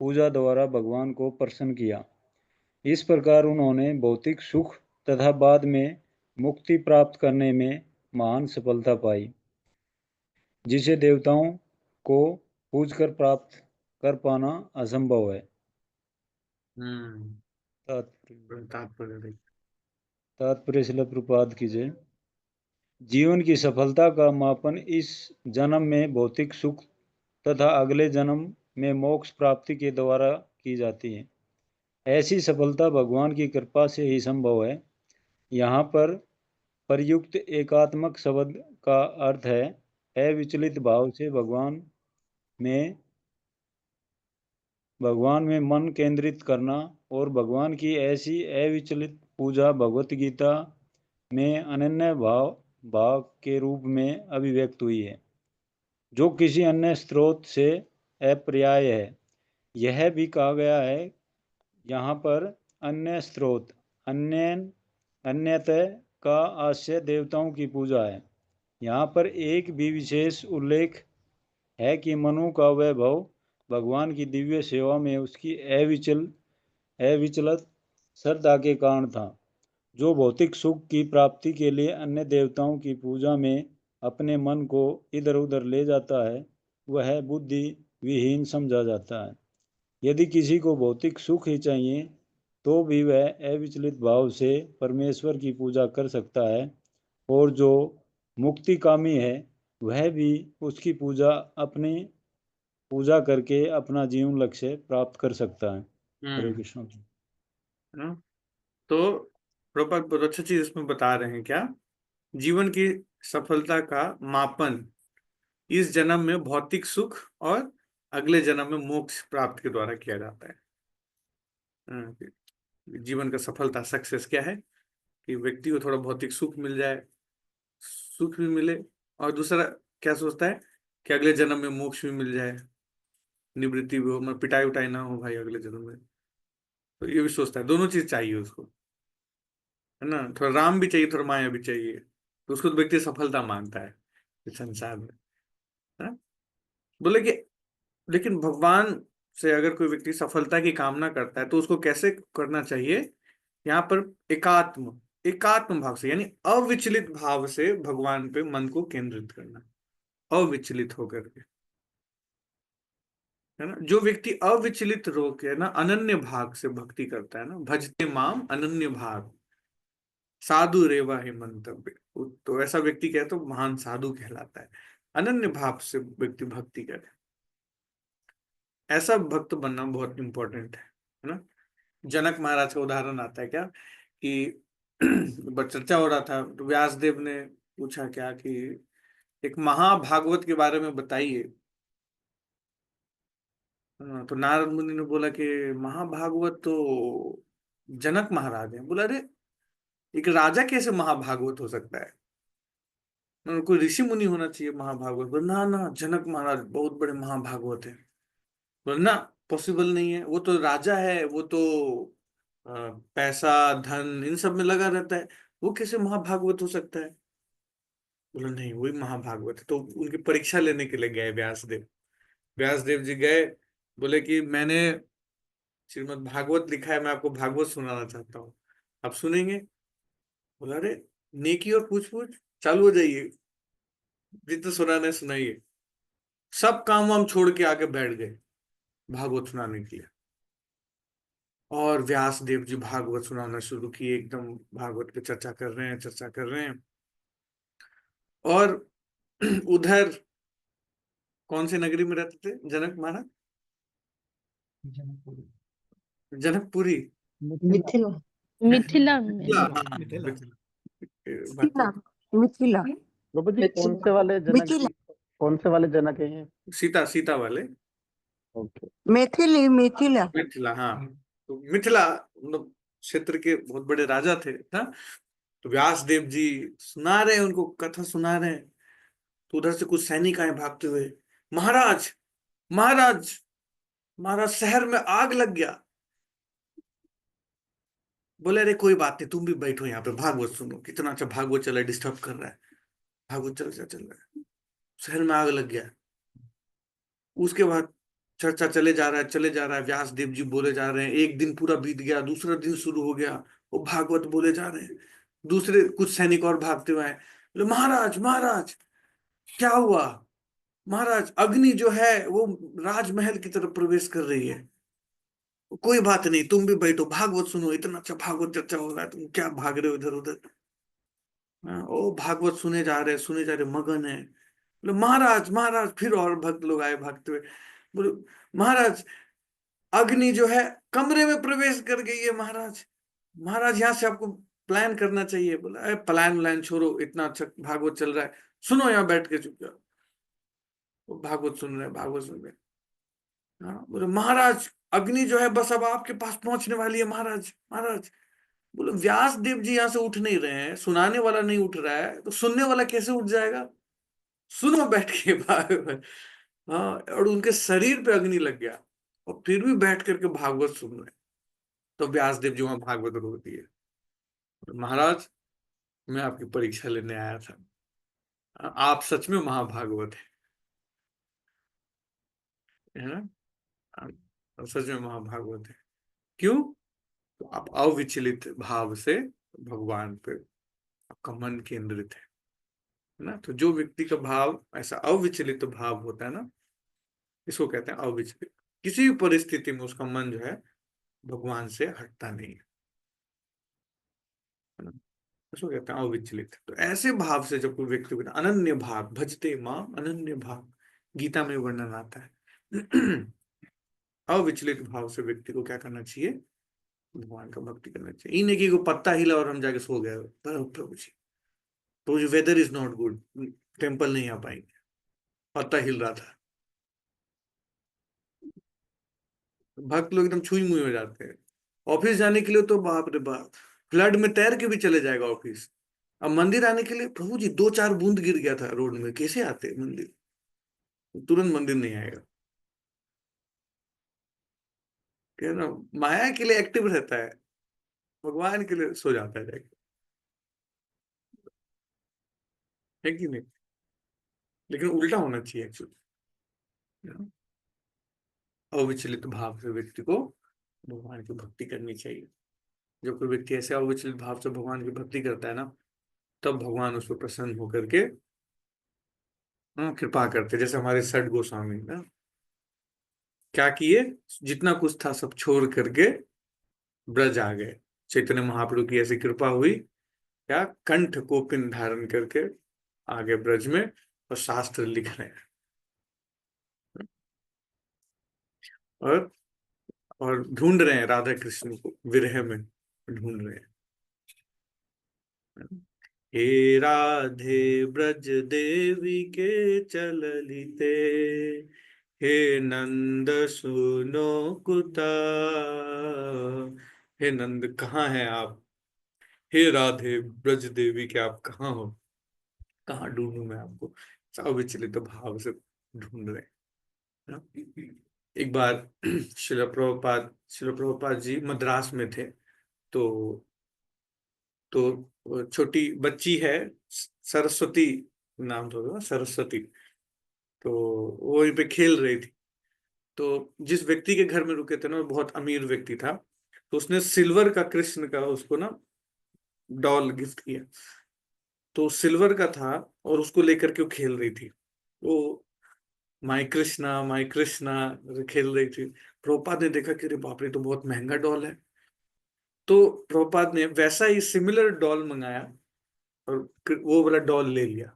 पूजा द्वारा भगवान को प्रसन्न किया। इस प्रकार उन्होंने भौतिक सुख तथा बाद में मुक्ति प्राप्त करने में महान सफलता पाई, जिसे देवताओं को पूजकर प्राप्त कर पाना असंभव है। तात्पर्य तात्पर्य श्रील प्रभुपाद की जय। जीवन की सफलता का मापन इस जन्म में भौतिक सुख तथा अगले जन्म में मोक्ष प्राप्ति के द्वारा की जाती है। ऐसी सफलता भगवान की कृपा से ही संभव है। यहाँ पर प्रयुक्त एकात्मक शब्द का अर्थ है अविचलित भाव से भगवान में मन केंद्रित करना और भगवान की ऐसी अविचलित पूजा भगवत गीता में अनन्य भाव के रूप में अभिव्यक्त हुई है, जो किसी अन्य स्रोत से अपर्याय है। यह भी कहा गया है यहाँ पर अन्य स्रोत अन्यतः का आशय देवताओं की पूजा है। यहाँ पर एक भी विशेष उल्लेख है कि मनु का वैभव भगवान की दिव्य सेवा में उसकी अविचलित श्रद्धा के कारण था, जो भौतिक सुख की प्राप्ति के लिए अन्य देवताओं की पूजा में अपने मन को इधर उधर ले जाता है, वह बुद्धि विहीन समझा जाता है। यदि किसी को भौतिक सुख ही चाहिए तो भी वह अविचलित भाव से परमेश्वर की पूजा कर सकता है, और जो मुक्ति कामी है वह भी उसकी पूजा करके अपना जीवन लक्ष्य प्राप्त कर सकता है। हरे कृष्ण जी। है ना? तो प्रभुपाद बहुत अच्छी चीज इसमें बता रहे हैं, क्या जीवन की सफलता का मापन इस जन्म में भौतिक सुख और अगले जन्म में मोक्ष प्राप्त के द्वारा किया जाता है। जीवन का सफलता सक्सेस क्या है कि व्यक्ति को थोड़ा भौतिक सुख मिल जाए, सुख भी मिले, और दूसरा क्या सोचता है कि अगले जन्म में मोक्ष भी मिल जाए, निवृत्ति भी हो, मैं पिटाई उटाई ना हो भाई अगले जन्म में। तो ये भी सोचता है, दोनों चीज चाहिए उसको, है ना, थोड़ा राम भी चाहिए, थोड़ा माया भी चाहिए, तो उसको तो व्यक्ति सफलता मानता है इस संसार में, है ना? बोले कि लेकिन भगवान से अगर कोई व्यक्ति सफलता की कामना करता है तो उसको कैसे करना चाहिए? यहाँ पर एकात्म भाव से, यानी अविचलित भाव से भगवान पे मन को केंद्रित करना, अविचलित होकर के, है ना। जो व्यक्ति अविचलित रोके ना अनन्य भाग से भक्ति करता है ना, भजते माम अनन्य भाग साधु रेवा है मंतव्य, तो ऐसा व्यक्ति क्या है तो महान साधु कहलाता है। अनन्य भाव से व्यक्ति भक्ति करे, ऐसा भक्त बनना बहुत इंपॉर्टेंट है ना। जनक महाराज का उदाहरण आता है क्या कि चर्चा हो रहा था तो व्यासदेव ने पूछा क्या कि एक महाभागवत के बारे में बताइए। तो नारद मुनि ने बोला कि महाभागवत तो जनक महाराज है। बोला अरे एक राजा कैसे महाभागवत हो सकता है, कोई ऋषि मुनि होना चाहिए महाभागवत। बोला ना ना, जनक महाराज बहुत बड़े महाभागवत है। बोला ना, पॉसिबल नहीं है, वो तो राजा है, वो तो पैसा धन इन सब में लगा रहता है, वो कैसे महाभागवत हो सकता है। बोला नहीं, वही महाभागवत है। तो उनकी परीक्षा लेने के लिए गए व्यासदेव जी गए, बोले कि मैंने श्रीमद् भागवत लिखा है, मैं आपको भागवत सुनाना चाहता हूँ, आप सुनेंगे। बोला अरे नेकी और पूछ पूछ चालू हो जाइए, जितना सुनाना है सुनाइए। सब काम वाम छोड़ के आके बैठ गए भागवत सुनाने के लिए, और व्यास देव जी भागवत सुनाना शुरू किए, एकदम भागवत पे चर्चा कर रहे हैं। और उधर कौन सी नगरी में रहते थे जनक महाराज? जनकपुरी, मिथिला मिथिला में। मिथिला बाबा जी कौन से वाले जनक हैं ये? सीता वाले। ओके, मिथिला हाँ, तो मिथिला मतलब क्षेत्र के बहुत बड़े राजा थे ना। तो व्यास देव जी सुना रहे हैं, उनको कथा सुना रहे हैं। तो उधर से कुछ सैनिक आए भागते हुए, महाराज महाराज महाराज शहर में आग लग गया। बोले अरे कोई बात नहीं, तुम भी बैठो यहाँ पे भागवत सुनो, कितना अच्छा भागवत चल रहा है, डिस्टर्ब कर रहा है, भागवत चल रहा है। शहर में आग लग गया। उसके बाद चर्चा चले जा रहा है, व्यास देव जी बोले जा रहे हैं। एक दिन पूरा बीत गया, दूसरा दिन शुरू हो गया, वो भागवत बोले जा रहे हैं। दूसरे कुछ सैनिक और भागते हुए आए, बोले महाराज महाराज क्या हुआ? महाराज अग्नि जो है वो राजमहल की तरफ प्रवेश कर रही है। कोई बात नहीं, तुम भी बैठो भागवत सुनो, इतना अच्छा भागवत चर्चा हो रहा है, तुम क्या भाग रहे हो इधर उधर। ओ भागवत सुने जा रहे मगन है। बोले महाराज महाराज, फिर और भक्त लोग आए भागते हुए, बोले महाराज अग्नि जो है कमरे में प्रवेश कर गई है। महाराज महाराज यहाँ से आपको प्लान करना चाहिए। बोला अरे प्लान व्लान छोड़ो, इतना अच्छा भागवत चल रहा है, सुनो यहाँ बैठ के चुपचाप। वो भागवत सुन रहे, भागवत सुन रहे। हाँ, बोले महाराज अग्नि जो है बस अब आपके पास पहुंचने वाली है महाराज, महाराज। बोले व्यास देव जी यहाँ से उठ नहीं रहे हैं, सुनाने वाला नहीं उठ रहा है, तो सुनने वाला कैसे उठ जाएगा? सुनो बैठ के भागवत। हाँ, और उनके शरीर पे अग्नि लग गया और फिर भी बैठ करके भागवत सुन रहे। तो व्यास देव जी वहां भागवत रो दिए, महाराज मैं आपकी परीक्षा लेने आया था, आप सच में महाभागवत है ना? आप सच में महाभागवत है। क्यों? तो आप अविचलित भाव से भगवान पे आपका मन केंद्रित है ना? तो जो व्यक्ति का भाव ऐसा अविचलित भाव होता है ना, इसको कहते हैं अविचलित। किसी भी परिस्थिति में उसका मन जो है भगवान से हटता नहीं है ना? इसको कहते हैं अविचलित। तो ऐसे भाव से जब कोई व्यक्ति अनन्य भाव, भजते मां अनन्य भाव, गीता में वर्णन आता है। अविचलित भाव से व्यक्ति को क्या करना चाहिए? भगवान का भक्ति करना चाहिए। इन की को पत्ता हिला और हम जाके सो गए, प्रभु जी तो weather is not good, temple नहीं आ पाएंगे, पत्ता हिल रहा था। भक्त लोग एकदम छुई मुई हो जाते हैं। ऑफिस जाने के लिए तो बाप रे बाप, फ्लड में तैर के भी चले जाएगा ऑफिस। अब मंदिर आने के लिए प्रभु जी 2-4 बूंद गिर गया था रोड में, कैसे आते मंदिर? तुरंत मंदिर नहीं आएगा। क्या ना, माया के लिए एक्टिव रहता है, भगवान के लिए सो जाता है जाके, है कि नहीं? लेकिन उल्टा होना चाहिए एक्चुअली। अविचलित भाव से व्यक्ति को भगवान की भक्ति करनी चाहिए। जब कोई व्यक्ति ऐसे अविचलित भाव से भगवान की भक्ति करता है ना, तब भगवान उस पर प्रसन्न होकर के कृपा करते। जैसे हमारे सठ गोस्वामी ना क्या किए, जितना कुछ था सब छोड़ करके ब्रज आ गए। चैतन्य महाप्रभु की ऐसी कृपा हुई, क्या कंठ कोपिन धारण करके आगे ब्रज में और शास्त्र लिख रहे हैं और ढूंढ रहे हैं राधा कृष्ण को, विरह में ढूंढ रहे हैं। हे राधे ब्रज देवी के चललिते, हे नंद सुनो कुता। हे नंद कहाँ हैं आप? हे राधे ब्रज देवी के आप कहाँ हो? कहाँ ढूंढूं मैं आपको? अविचलित भाव से ढूंढ रहे हैं। एक बार शिल प्रभुपाद जी मद्रास में थे, तो छोटी बच्ची है सरस्वती, नाम तो होगा सरस्वती, तो वो वहीं पे खेल रही थी। तो जिस व्यक्ति के घर में रुके थे ना, वो बहुत अमीर व्यक्ति था, तो उसने सिल्वर का कृष्ण का उसको ना डॉल गिफ्ट किया। तो सिल्वर का था और उसको लेकर के वो खेल रही थी। वो माई कृष्णा खेल रही थी। प्रभुपाद ने देखा कि अरे बाप रे, तो बहुत महंगा डॉल है। तो प्रभुपाद ने वैसा ही सिमिलर डॉल मंगाया और वो वाला डॉल ले लिया।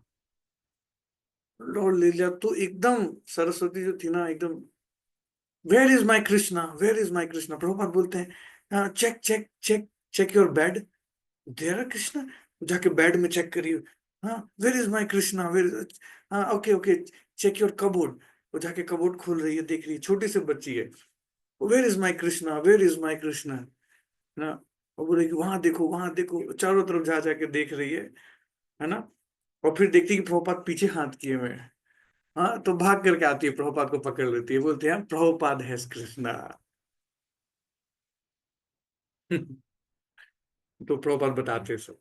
तो एकदम सरस्वती जो थी ना, एकदम where is my Krishna, where is my Krishna. Prabhupada बोलते हैं check check check check your bed, there Krishna. जाके बेड में चेक करिए, हाँ where is my Krishna, where, हाँ okay okay check your cupboard. वो जाके कबोर्ड खोल रही है, देख रही है, छोटी सी बच्ची है, where is my Krishna, where is my Krishna ना। और बोले कि वहां देखो, चारों तरफ जा जाके देख रही है ना। और फिर देखती कि प्रभुपाद पीछे हाथ किए हुए हैं। हाँ, तो भाग करके आती है, प्रभुपाद को पकड़ लेती है, बोलते हैं प्रभुपाद है कृष्णा। तो प्रभुपाद बताते हैं सब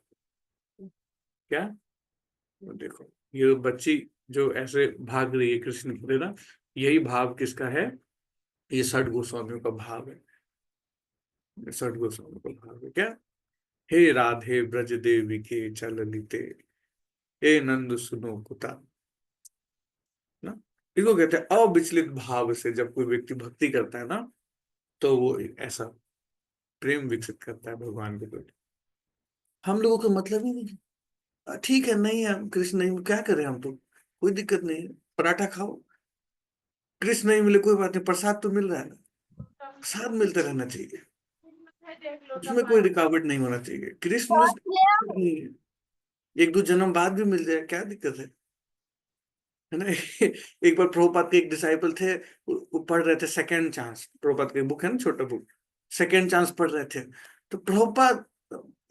क्या, देखो ये बच्ची जो ऐसे भाग रही है कृष्ण के लिए ना, यही भाव किसका है? ये सठ गोस्वामियों का भाव है। सठ गोस्वामियों का भाव है क्या? हे राधे ब्रज देवी के चललिते, हे नंद सुनो कुता ना। इसको कहते हैं अविचलित भाव से जब कोई व्यक्ति भक्ति करता है ना, तो वो ऐसा प्रेम विकसित करता है भगवान के प्रति। हम लोगों का मतलब ही नहीं, ठीक है नहीं है कृष्ण नहीं, क्या करें हम तो, कोई दिक्कत नहीं है, पराठा खाओ, कृष्ण नहीं मिले कोई बात नहीं, प्रसाद तो मिल रहा है ना, प्रसाद मिलते रहना चाहिए। उसमें कोई रुकावट नहीं होना चाहिए। कृष्ण में एक दो जन्म बाद भी मिल जाए, क्या दिक्कत है ना। एक बार प्रभुपाद के एक डिसाइपल थे, वो पढ़ रहे थे सेकंड चांस, प्रभुपाद की बुक है ना, छोटा बुक, सेकंड चांस पढ़ रहे थे। तो प्रभुपाद,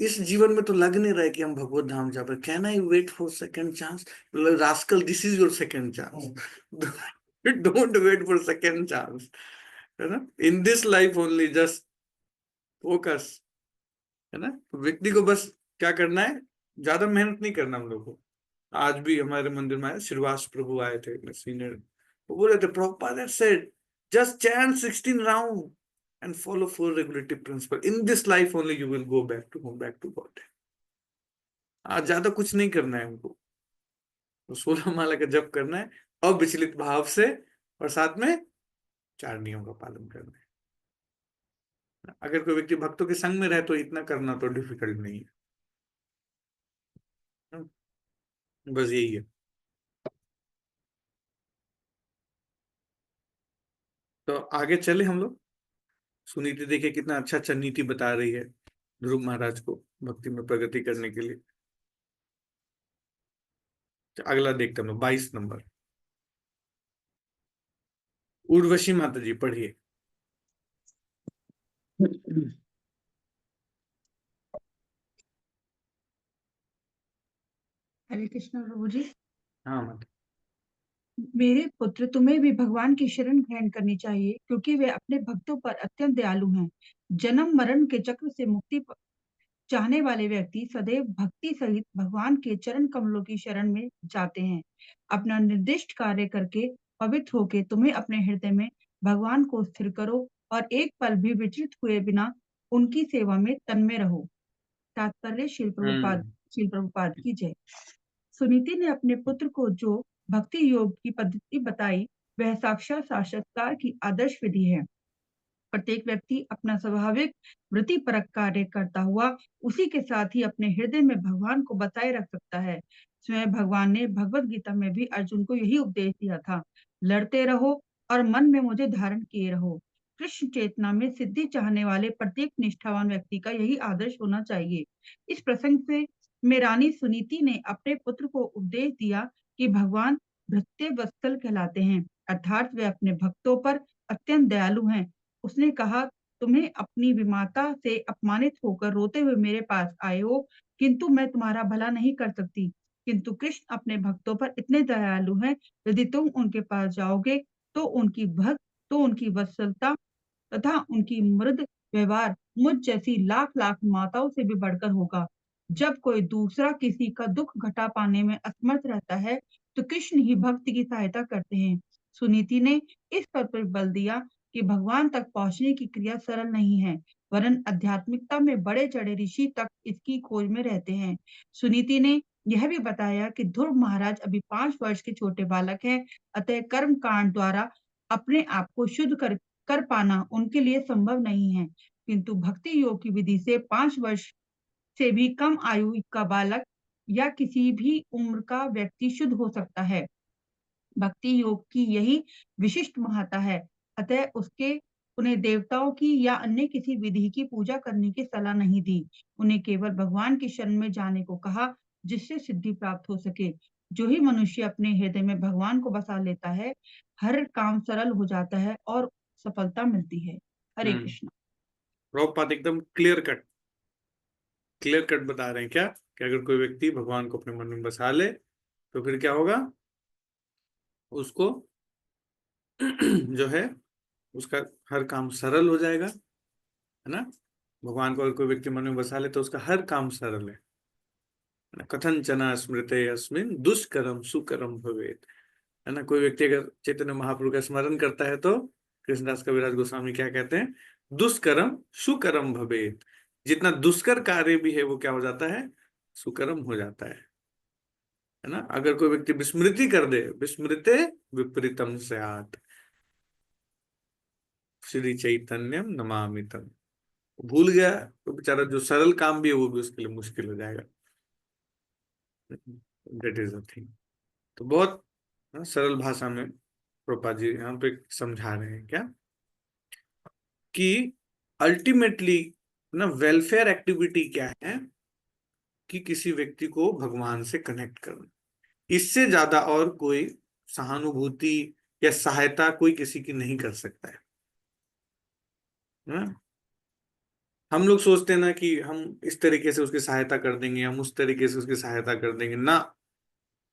इस जीवन में तो लग नहीं रहा है कि हम भगवत धाम जा पाए, can I wait for second chance? Rascal, this is your second chance, don't wait for second chance, है ना। In this life only, just focus, है ना। तो व्यक्ति को बस क्या करना है, ज्यादा मेहनत नहीं करना हम लोग को। आज भी हमारे मंदिर में आए श्रीवास प्रभु आए थे, सीनियर, वो बोल रहे थे Prabhupada said just chant 16 round and follow 4 regulative principle, in this life only you will go back to home, back to God. आज ज्यादा कुछ नहीं करना है हमको, तो 16 माला का जप करना है अविचलित भाव से, और साथ में 4 नियम का पालन करना है। अगर कोई व्यक्ति भक्तों के संग में रहे तो इतना करना तो डिफिकल्ट नहीं है, बस यही है। तो आगे चले हम लोग। सुनीति देखिए कितना अच्छा अच्छा नीति बता रही है ध्रुव महाराज को भक्ति में प्रगति करने के लिए। तो अगला देखते हम लोग 22 नंबर, उर्वशी माता जी पढ़िए। हरे कृष्ण प्रभु जी। हाँ माता। मेरे पुत्र, तुम्हें भी भगवान की शरण ग्रहण करनी चाहिए, क्योंकि वे अपने भक्तों पर अत्यंत दयालु हैं। जन्म मरण के चक्र से मुक्ति चाहने वाले व्यक्ति सदैव भक्ति सहित भगवान के चरण कमलों की शरण में जाते हैं। अपना निर्दिष्ट कार्य करके पवित्र होके तुम्हें अपने हृदय में भगवान को स्थिर करो और एक पल भी विचलित हुए बिना उनकी सेवा में तन्मय रहो। तात्पर्य श्रील प्रभुपाद की जय। सुनीति ने अपने पुत्र को जो भक्ति योग की पद्धति बताई, वह साक्षात साक्षात्कार की आदर्श विधि है। प्रत्येक व्यक्ति अपना स्वाभाविक वृत्ति परक कार्य करता हुआ उसी के साथ ही अपने हृदय में भगवान को बसाए रख सकता है। स्वयं भगवान ने भगवत गीता में भी अर्जुन को यही उपदेश दिया था, लड़ते रहो और मन में मुझे धारण किए रहो। कृष्ण चेतना में सिद्धि चाहने वाले प्रत्येक निष्ठावान व्यक्ति का यही आदर्श होना चाहिए। इस प्रसंग से में रानी सुनीति ने अपने पुत्र को उपदेश दिया कि भगवान भृत्य वत्सल कहलाते हैं, अर्थात वे अपने भक्तों पर अत्यंत दयालु हैं। उसने कहा, तुम्हें अपनी विमाता से अपमानित होकर रोते हुए मेरे पास आए हो, किंतु मैं तुम्हारा भला नहीं कर सकती। किंतु कृष्ण अपने भक्तों पर इतने दयालु हैं, यदि तुम उनके पास जाओगे तो उनकी वत्सलता तथा उनकी मृद व्यवहार मुझ जैसी लाख लाख माताओं से भी बढ़कर होगा। जब कोई दूसरा किसी का दुख घटा पाने में असमर्थ रहता है, तो कृष्ण ही भक्त की सहायता करते हैं। सुनीति ने इस पर बल दिया कि भगवान तक पहुंचने की क्रिया सरल नहीं है, वरन आध्यात्मिकता में बड़े चढ़े ऋषि तक इसकी खोज में रहते हैं। सुनीति ने यह भी बताया कि ध्रुव महाराज अभी 5 वर्ष के छोटे बालक हैं, अतः कर्म कांड द्वारा अपने आप को शुद्ध कर पाना उनके लिए संभव नहीं है। किंतु भक्ति योग की विधि से 5 वर्ष से भी कम आयु का बालक या किसी भी उम्र का व्यक्ति शुद्ध हो सकता है। भक्ति योग की यही विशिष्ट महत्ता है, अतः उन्हें देवताओं की या अन्य किसी विधि की पूजा करने की सलाह नहीं दी। उन्हें केवल भगवान की शरण में जाने को कहा, जिससे सिद्धि प्राप्त हो सके। जो ही मनुष्य अपने हृदय में भगवान को बसा लेता है, हर काम सरल हो जाता है और सफलता मिलती है। हरे कृष्ण। प्रभुपाद एकदम क्लियर कट बता रहे हैं क्या, कि अगर कोई व्यक्ति भगवान को अपने मन में बसा ले तो फिर क्या होगा, उसको जो है उसका हर काम सरल हो जाएगा, है ना। भगवान को अगर कोई व्यक्ति मन में बसा ले तो उसका हर काम सरल है। कथन चना स्मृते अस्मिन दुष्कर्म सुकर्म भवेत, है ना। कोई व्यक्ति अगर चैतन्य महाप्रभु का स्मरण करता है तो कृष्णदास कविराज गोस्वामी क्या कहते हैं, दुष्कर्म सुकर्म भवेत। जितना दुष्कर कार्य भी है वो क्या हो जाता है, सुकर्म हो जाता है ना। अगर कोई व्यक्ति विस्मृति कर दे, विस्मृते विपरीतम स्यात्, श्री चैतन्यम नमामितम, भूल गया तो बेचारा जो सरल काम भी है वो भी उसके लिए मुश्किल हो जाएगा। That is the thing. तो बहुत सरल भाषा में प्रभुपाद जी यहाँ पे समझा रहे हैं क्या, कि अल्टीमेटली ना वेलफेयर एक्टिविटी क्या है कि किसी व्यक्ति को भगवान से कनेक्ट करना, इससे ज्यादा और कोई सहानुभूति या सहायता कोई किसी की नहीं कर सकता है ना? हम लोग सोचते हैं ना कि हम इस तरीके से उसकी सहायता कर देंगे, हम उस तरीके से उसकी सहायता कर देंगे ना।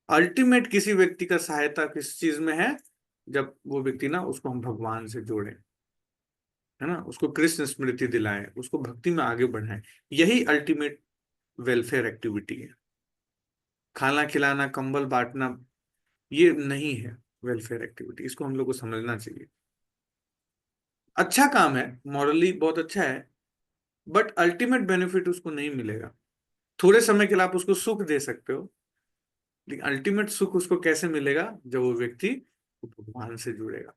अल्टीमेट किसी व्यक्ति का सहायता किस चीज में है, जब वो व्यक्ति ना उसको हम भगवान से जोड़े, है ना, उसको कृष्ण स्मृति दिलाएं, उसको भक्ति में आगे बढ़ाएं। यही अल्टीमेट वेलफेयर एक्टिविटी है। खाना खिलाना, कंबल बांटना, ये नहीं है वेलफेयर एक्टिविटी। इसको हम लोग को समझना चाहिए। अच्छा काम है, मॉरली बहुत अच्छा है, बट अल्टीमेट बेनिफिट उसको नहीं मिलेगा। थोड़े समय के लिए आप उसको सुख दे सकते हो, लेकिन अल्टीमेट सुख उसको कैसे मिलेगा, जब वो व्यक्ति भगवान से जुड़ेगा।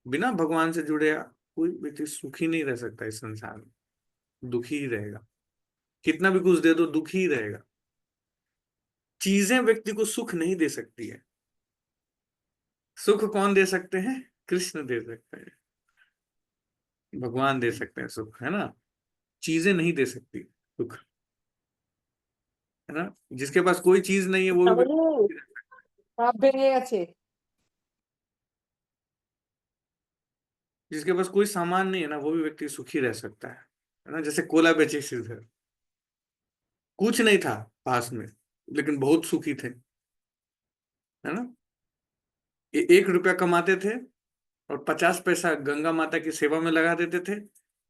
बिना भगवान से जुड़ेगा कोई व्यक्ति सुखी नहीं रह सकता इस संसार में, दुखी ही रहेगा। कितना भी कुछ दे दो दुखी ही रहेगा। चीजें व्यक्ति को सुख नहीं दे सकती है। सुख कौन दे सकते हैं? कृष्ण दे सकते हैं, भगवान दे सकते हैं सुख, है ना। चीजें नहीं दे सकती सुख, है ना। जिसके पास कोई चीज नहीं है वो भी जिसके पास कोई सामान नहीं है ना, वो भी व्यक्ति सुखी रह सकता है ना। जैसे कोला बेचे श्रीधर, कुछ नहीं था पास में, लेकिन बहुत सुखी थे, है ना। 1 रुपया कमाते थे और 50 पैसा गंगा माता की सेवा में लगा देते थे,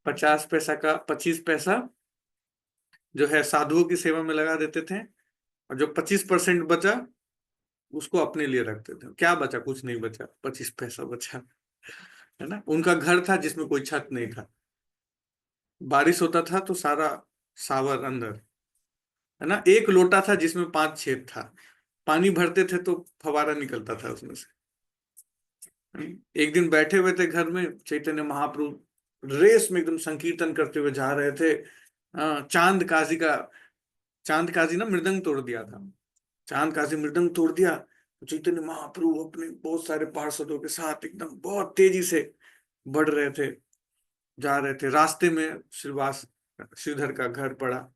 50 पैसा का 25 पैसा जो है साधुओं की सेवा में लगा देते थे, और जो 25% बचा उसको अपने लिए रखते थे। क्या बचा? कुछ नहीं बचा, 25 पैसा बचा, है ना। उनका घर था जिसमें कोई छत नहीं था, बारिश होता था तो सारा सावर अंदर, है ना। एक लोटा था जिसमें 5 छेद था, पानी भरते थे तो फवारा निकलता था उसमें से। एक दिन बैठे हुए थे घर में, चैतन्य महाप्रभु रेस में एकदम संकीर्तन करते हुए जा रहे थे। चांद काजी ना मृदंग तोड़ दिया था, चांद काजी मृदंग तोड़ दिया, तो चैतन्य महाप्रभु अपने बहुत सारे पार्षदों के साथ एकदम बहुत तेजी से बढ़ रहे थे, जा रहे थे। रास्ते में श्रीधर का घर पड़ा,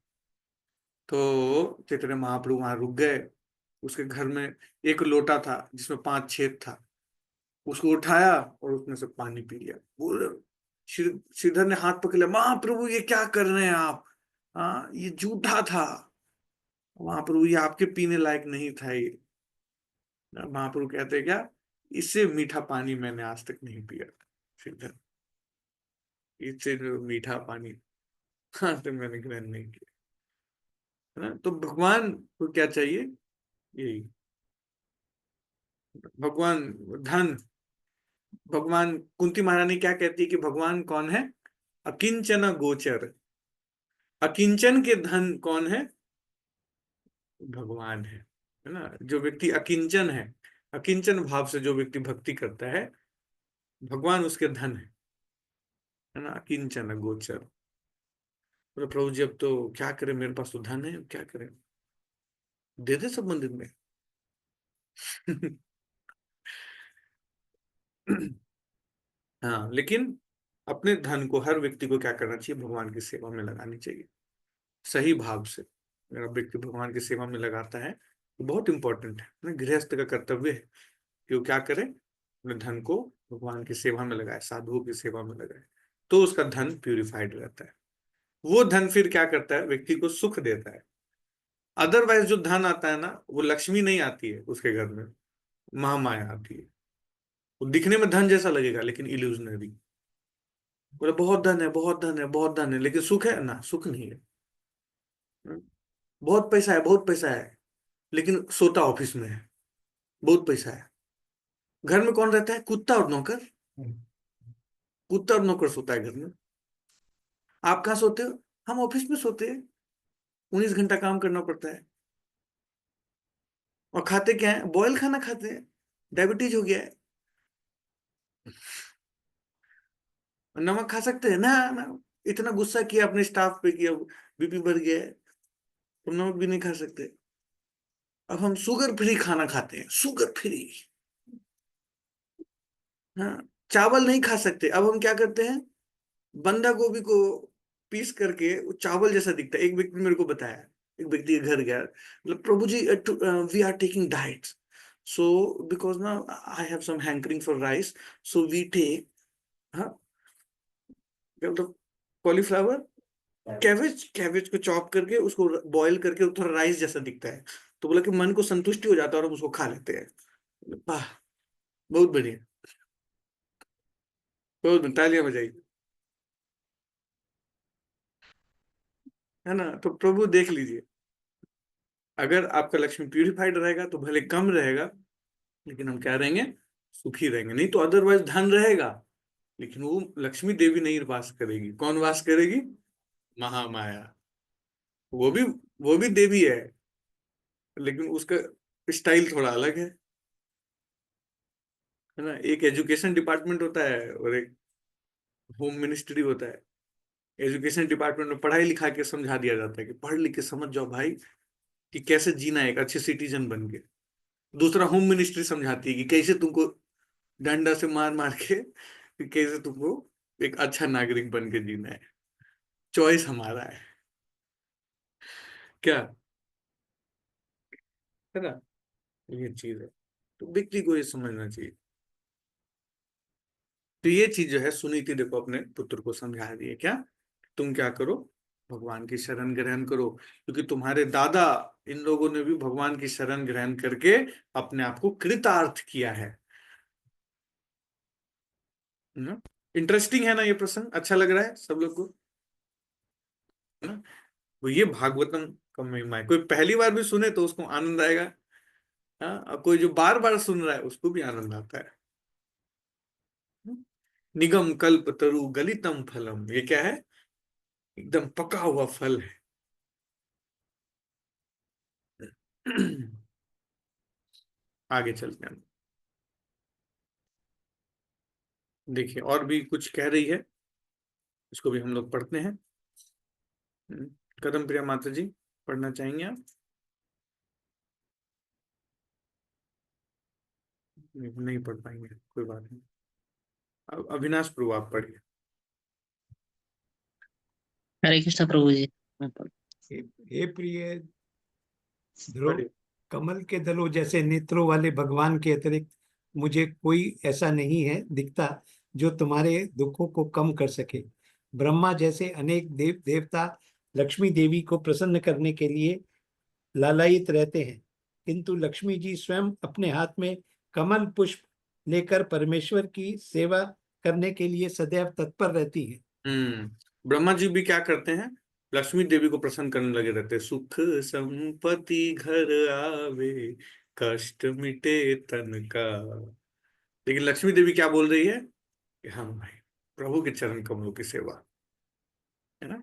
तो चैतन्य महाप्रभु वहां रुक गए। उसके घर में एक लोटा था जिसमें 5 छेद था, उसको उठाया और उसमें से पानी पी लिया। बोले, श्रीधर ने हाथ पकड़ लिया, महाप्रभु ये क्या कर रहे हैं आप? ये झूठा था, महाप्रभु ये आपके पीने लायक नहीं था ये। महाप्रभु कहते क्या, इससे मीठा पानी मैंने आज तक नहीं पिया श्रीधर, इससे जो मीठा पानी आज तक मैंने ग्रहण नहीं किया, है ना। तो भगवान को क्या चाहिए? यही भगवान धन। भगवान, कुंती महारानी क्या कहती है कि भगवान कौन है? अकिंचन गोचर। अकिंचन के धन कौन है? भगवान है ना। जो व्यक्ति अकिंचन है, अकिंचन भाव से जो व्यक्ति भक्ति करता है, भगवान उसके धन है ना। अकिंचन गोचर। तो प्रभु जी अब तो क्या करें, मेरे पास तो धन है, क्या करें, दे दे सब मंदिर में। हाँ, लेकिन अपने धन को हर व्यक्ति को क्या करना चाहिए? भगवान की सेवा में लगानी चाहिए, सही भाव से। अगर व्यक्ति भगवान की सेवा में लगाता है तो बहुत इंपॉर्टेंट है ना। गृहस्थ का कर्तव्य है कि वो क्या करे, अपने धन को भगवान की सेवा में लगाए, साधुओं की सेवा में लगाए, तो उसका धन प्यूरिफाइड रहता है। वो धन फिर क्या करता है? व्यक्ति को सुख देता है। अदरवाइज जो धन आता है ना, वो लक्ष्मी नहीं आती है उसके घर में, महामाया आती है। वो दिखने में धन जैसा लगेगा लेकिन इल्यूजनरी। बोले बहुत धन है, बहुत धन है, बहुत धन है, लेकिन सुख है ना? सुख नहीं है। बहुत पैसा है, बहुत पैसा है, लेकिन सोता ऑफिस में है। बहुत पैसा है, घर में कौन रहता है? कुत्ता और नौकर। कुत्ता और नौकर सोता है घर में। आप कहाँ सोते हो? हम ऑफिस में सोते हैं, 19 घंटा काम करना पड़ता है। और खाते क्या है? बॉयल खाना खाते हैं, डायबिटीज हो गया है। नमक खा सकते हैं ना? ना, इतना गुस्सा किया अपने स्टाफ पे किया, बीपी बढ़ गया है, तो नमक भी नहीं खा सकते। अब हम शुगर फ्री खाना खाते हैं, शुगर फ्री। हाँ, चावल नहीं खा सकते, अब हम क्या करते हैं? बंदा गोभी को पीस करके वो चावल जैसा दिखता है। एक व्यक्ति ने मेरे को बताया, एक व्यक्ति के घर गया, मतलब Prabhu ji we are taking diets, so because now I have some hankering for rice, so we take मतलब कॉलीफ्लावर, कैबेज को चॉप करके उसको बॉईल करके थोड़ा राइस जैसा दिखता है, तो बोला कि मन को संतुष्टि हो जाता है और हम उसको खा लेते हैं। वाह, बहुत बढ़िया, बहुत बढ़िया, तालियां बजाइए, है ना। तो प्रभु देख लीजिए, अगर आपका लक्ष्मी प्यूरिफाइड रहेगा तो भले कम रहेगा, लेकिन हम क्या रहेंगे, सुखी रहेंगे। नहीं तो अदरवाइज धन रहेगा, लेकिन वो लक्ष्मी देवी नहीं वास करेगी। कौन वास करेगी? महामाया। वो भी वो भी देवी है, लेकिन उसका स्टाइल थोड़ा अलग है ना। एक एजुकेशन डिपार्टमेंट होता है और एक होम मिनिस्ट्री होता है। एजुकेशन डिपार्टमेंट में पढ़ाई लिखा के समझा दिया जाता है कि पढ़ लिख के समझ जाओ भाई कि कैसे जीना है एक अच्छे सिटीजन बन के। दूसरा होम मिनिस्ट्री समझाती है कि कैसे तुमको डंडा से मार मार के कि कैसे तुमको एक अच्छा नागरिक बन के जीना है। चॉइस हमारा है, क्या है ना, ये चीज है। तो व्यक्ति को ये समझना चाहिए। तो ये चीज जो है सुनीति देखो अपने पुत्र को समझा रही है, क्या तुम क्या करो, भगवान की शरण ग्रहण करो, क्योंकि तुम्हारे दादा इन लोगों ने भी भगवान की शरण ग्रहण करके अपने आप को कृतार्थ किया है। इंटरेस्टिंग है ना ये प्रसंग, अच्छा लग रहा है सब लोग को, है ना। तो ये भागवतम का महिमा है। कोई पहली बार भी सुने तो उसको आनंद आएगा, हाँ, और कोई जो बार बार सुन रहा है उसको भी आनंद आता है। निगम कल्प तरु गलितम फलम, ये क्या है? एकदम पका हुआ फल है। आगे चलते हैं, देखिए और भी कुछ कह रही है, इसको भी हम लोग पढ़ते हैं। कदम प्रिया माता जी पढ़ना चाहेंगे आप? नहीं पढ़ पाएंगे, कोई बात नहीं। अब अविनाश प्रभु आप पढ़िए। हरे कृष्ण प्रभु जी। हे प्रिय ध्रुव, पढ़िए। कमल के दलों जैसे नेत्रों वाले भगवान के अतिरिक्त मुझे कोई ऐसा नहीं है दिखता जो तुम्हारे दुखों को कम कर सके। ब्रह्मा जैसे अनेक देव देवता लक्ष्मी देवी को प्रसन्न करने के लिए लालायित रहते हैं, किंतु लक्ष्मी जी स्वयं अपने हाथ में कमल पुष्प लेकर परमेश्वर की सेवा करने के लिए सदैव तत्पर रहती है। ब्रह्मा जी भी क्या करते हैं? लक्ष्मी देवी को प्रसन्न करने लगे रहते हैं। सुख संपत्ति घर आवे, कष्ट मिटे तन का। लेकिन लक्ष्मी देवी क्या बोल रही है कि हाँ भाई, प्रभु के चरण कमलों की सेवा, है ना।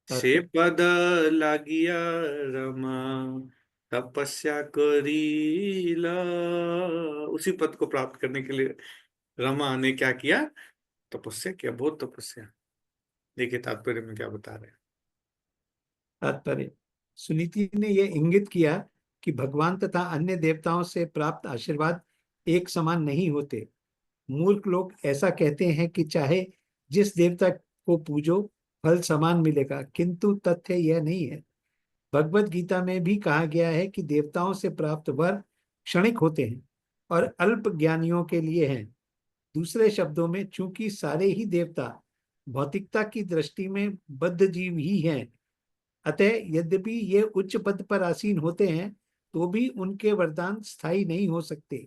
से पद लागिया रमा, तपस्या करीला। उसी पद को प्राप्त करने के लिए रमा ने क्या किया? तपस्या किया, बहुत तपस्या। देखिए तात्पर्य में क्या बता रहे हैं। तात्पर्य, सुनीति ने यह इंगित किया कि भगवान तथा अन्य देवताओं से प्राप्त आशीर्वाद एक समान नहीं होते। मूर्ख लोग ऐसा कहते हैं कि चाहे जिस देवता को पूजो फल समान मिलेगा, किंतु तथ्य यह नहीं है। भगवत गीता में भी कहा गया है कि देवताओं से प्राप्त वर क्षणिक होते हैं और अल्प ज्ञानियों के लिए हैं। दूसरे शब्दों में, चूंकि सारे ही देवता भौतिकता की दृष्टि में बद्ध जीव ही हैं, अतः यद्यपि ये उच्च पद पर आसीन होते हैं तो भी उनके वरदान स्थायी नहीं हो सकते।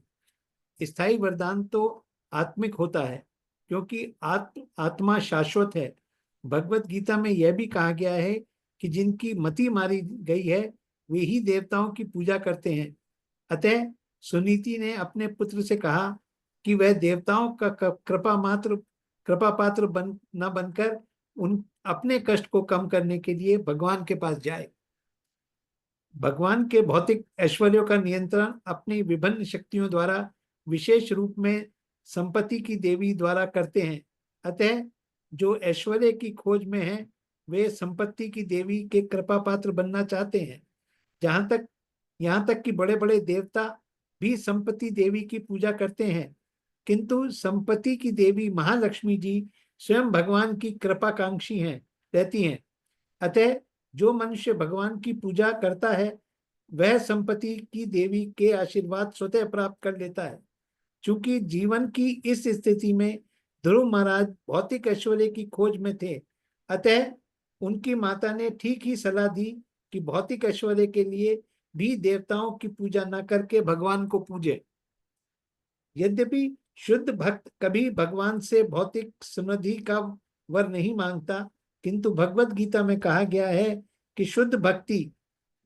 स्थायी वरदान तो आत्मिक होता है, क्योंकि आत्मा शाश्वत है। भगवत गीता में यह भी कहा गया है कि जिनकी मति मारी गई है वे ही देवताओं की पूजा करते हैं। अतः सुनीति ने अपने पुत्र से कहा कि वह देवताओं का कृपा पात्र न बनकर उन अपने कष्ट को कम करने के लिए भगवान के पास जाए। भगवान के भौतिक ऐश्वर्यों का नियंत्रण अपनी विभिन्न शक्तियों द्वारा विशेष रूप में संपत्ति की देवी द्वारा करते हैं। अतः जो ऐश्वर्य की खोज में हैं वे संपत्ति की देवी के कृपा पात्र बनना चाहते हैं। यहाँ तक कि बड़े बड़े देवता भी संपत्ति देवी की पूजा करते हैं, किंतु संपत्ति की देवी महालक्ष्मी जी स्वयं भगवान की कृपाकांक्षी हैं रहती हैं। अतः जो मनुष्य भगवान की पूजा करता है वह संपत्ति की देवी के आशीर्वाद स्वतः प्राप्त कर लेता है। चूंकि जीवन की इस स्थिति में ध्रुव महाराज भौतिक ऐश्वर्य की खोज में थे, अतः उनकी माता ने ठीक ही सलाह दी कि भौतिक ऐश्वर्य के लिए भी देवताओं की पूजा न करके भगवान को पूजे। यद्यपि शुद्ध भक्त कभी भगवान से भौतिक समृद्धि का वर नहीं मांगता, किंतु भगवत गीता में कहा गया है कि शुद्ध भक्ति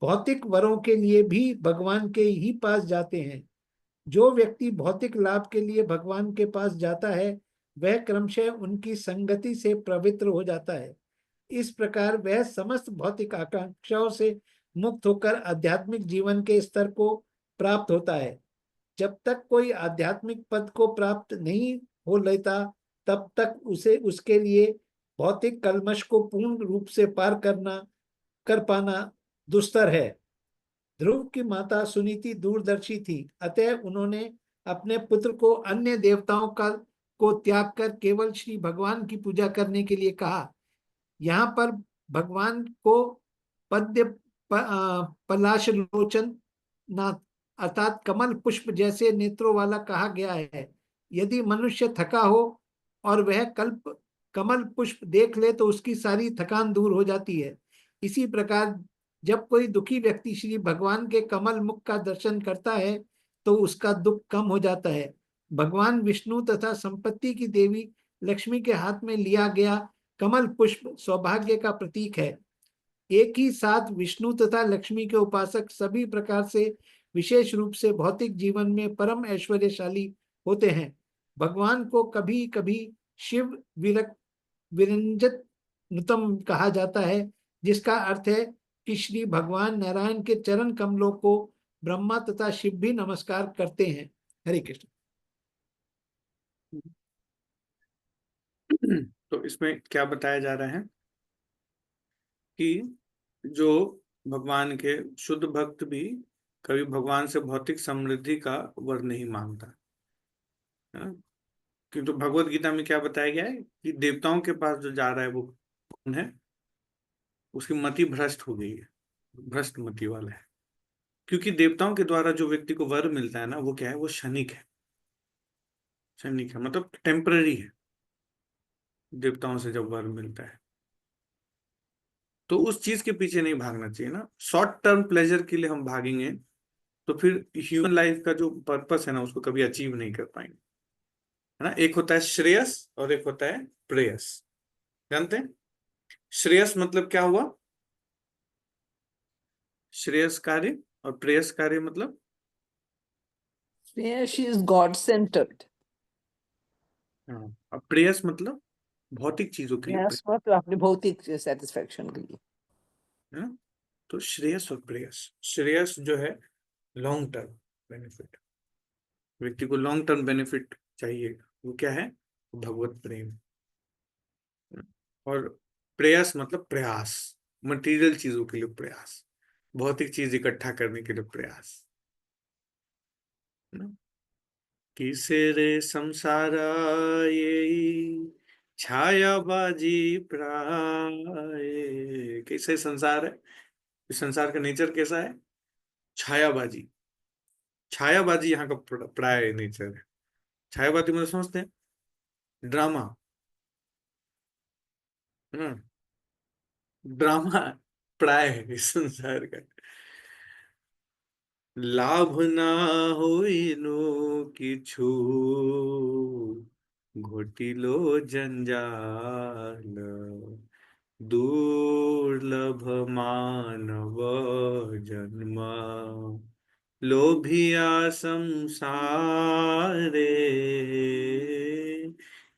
भौतिक वरों के लिए भी भगवान के ही पास जाते हैं। जो व्यक्ति भौतिक लाभ के लिए भगवान के पास जाता है वह क्रमशः उनकी संगति से पवित्र हो जाता है। इस प्रकार वह समस्त भौतिक आकांक्षाओं से मुक्त होकर आध्यात्मिक जीवन के स्तर को प्राप्त होता है। जब तक कोई आध्यात्मिक पद को प्राप्त नहीं हो लेता तब तक उसे उसके लिए भौतिक कल्मश को पूर्ण रूप से पार कर पाना दुस्तर है। ध्रुव की माता सुनीति दूरदर्शी थी, अतः उन्होंने अपने पुत्र को अन्य देवताओं को त्याग कर केवल श्री भगवान की पूजा करने के लिए कहा। यहाँ पर भगवान को पद्य पलाश लोचन नाथ अर्थात कमल पुष्प जैसे नेत्रों वाला कहा गया है। यदि मनुष्य थका हो और वह कमल पुष्प देख ले तो उसकी सारी थकान दूर हो जाती है। इसी प्रकार जब कोई दुखी व्यक्ति श्री भगवान के कमल मुख का दर्शन करता है तो उसका दुख कम हो जाता है। भगवान विष्णु तथा संपत्ति की देवी लक्ष्मी के हाथ में लिया गया कमल पुष्प सौभाग्य का प्रतीक है। एक ही साथ विष्णु तथा लक्ष्मी के उपासक सभी प्रकार से विशेष रूप से भौतिक जीवन में परम ऐश्वर्यशाली होते हैं। भगवान को कभी कभी शिव विरंजत नुतम कहा जाता है, जिसका अर्थ है कि श्री भगवान नारायण के चरण कमलों को ब्रह्मा तथा शिव भी नमस्कार करते हैं। हरे कृष्ण। तो इसमें क्या बताया जा रहा है कि जो भगवान के शुद्ध भक्त भी कभी भगवान से भौतिक समृद्धि का वर नहीं मांगता। किंतु भगवत गीता में क्या बताया गया है कि देवताओं के पास जो जा रहा है वो कौन है, उसकी मति भ्रष्ट हो गई है, भ्रष्ट मति वाला है। क्योंकि देवताओं के द्वारा जो व्यक्ति को वर मिलता है ना, वो क्या है, वो क्षणिक है। क्षणिक है मतलब टेम्पररी है। देवताओं से जब वर मिलता है तो उस चीज के पीछे नहीं भागना चाहिए ना। शॉर्ट टर्म प्लेजर के लिए हम भागेंगे तो फिर ह्यूमन लाइफ का जो पर्पस है ना, उसको कभी अचीव नहीं कर पाएंगे, है ना। एक होता है श्रेयस और एक होता है प्रेयस। जानते हैं श्रेयस मतलब क्या हुआ, श्रेयस कार्य, और प्रेयस कार्य मतलब She is God centered. हाँ, अब प्रेयस मतलब भौतिक चीजों के लिए Yes, मतलब अपने भौतिक सेटिस्फेक्शन के लिए। है ना। तो श्रेयस और प्रेयस, श्रेयस जो है लॉन्ग टर्म बेनिफिट, व्यक्ति को लॉन्ग टर्म बेनिफिट चाहिए, वो क्या है, भगवत प्रेम। और प्रयास मतलब प्रयास, मटेरियल चीजों के लिए प्रयास, भौतिक चीज इकट्ठा करने के लिए प्रयास, है ना। किसे रे संसारा ये छायाबाजी प्राय। कैसे संसार है, इस संसार का नेचर कैसा है, छायाबाजी। छायाबाजी यहाँ का प्राय नेचर है। छायाबाजी मतलब समझते हैं, ड्रामा, है ना। ड्रामा प्राय है इस संसार का। लाभ ना होइनो किछु घोटिलो जंजाल। दुर्लभ मानव जन्म लोभिया संसारे।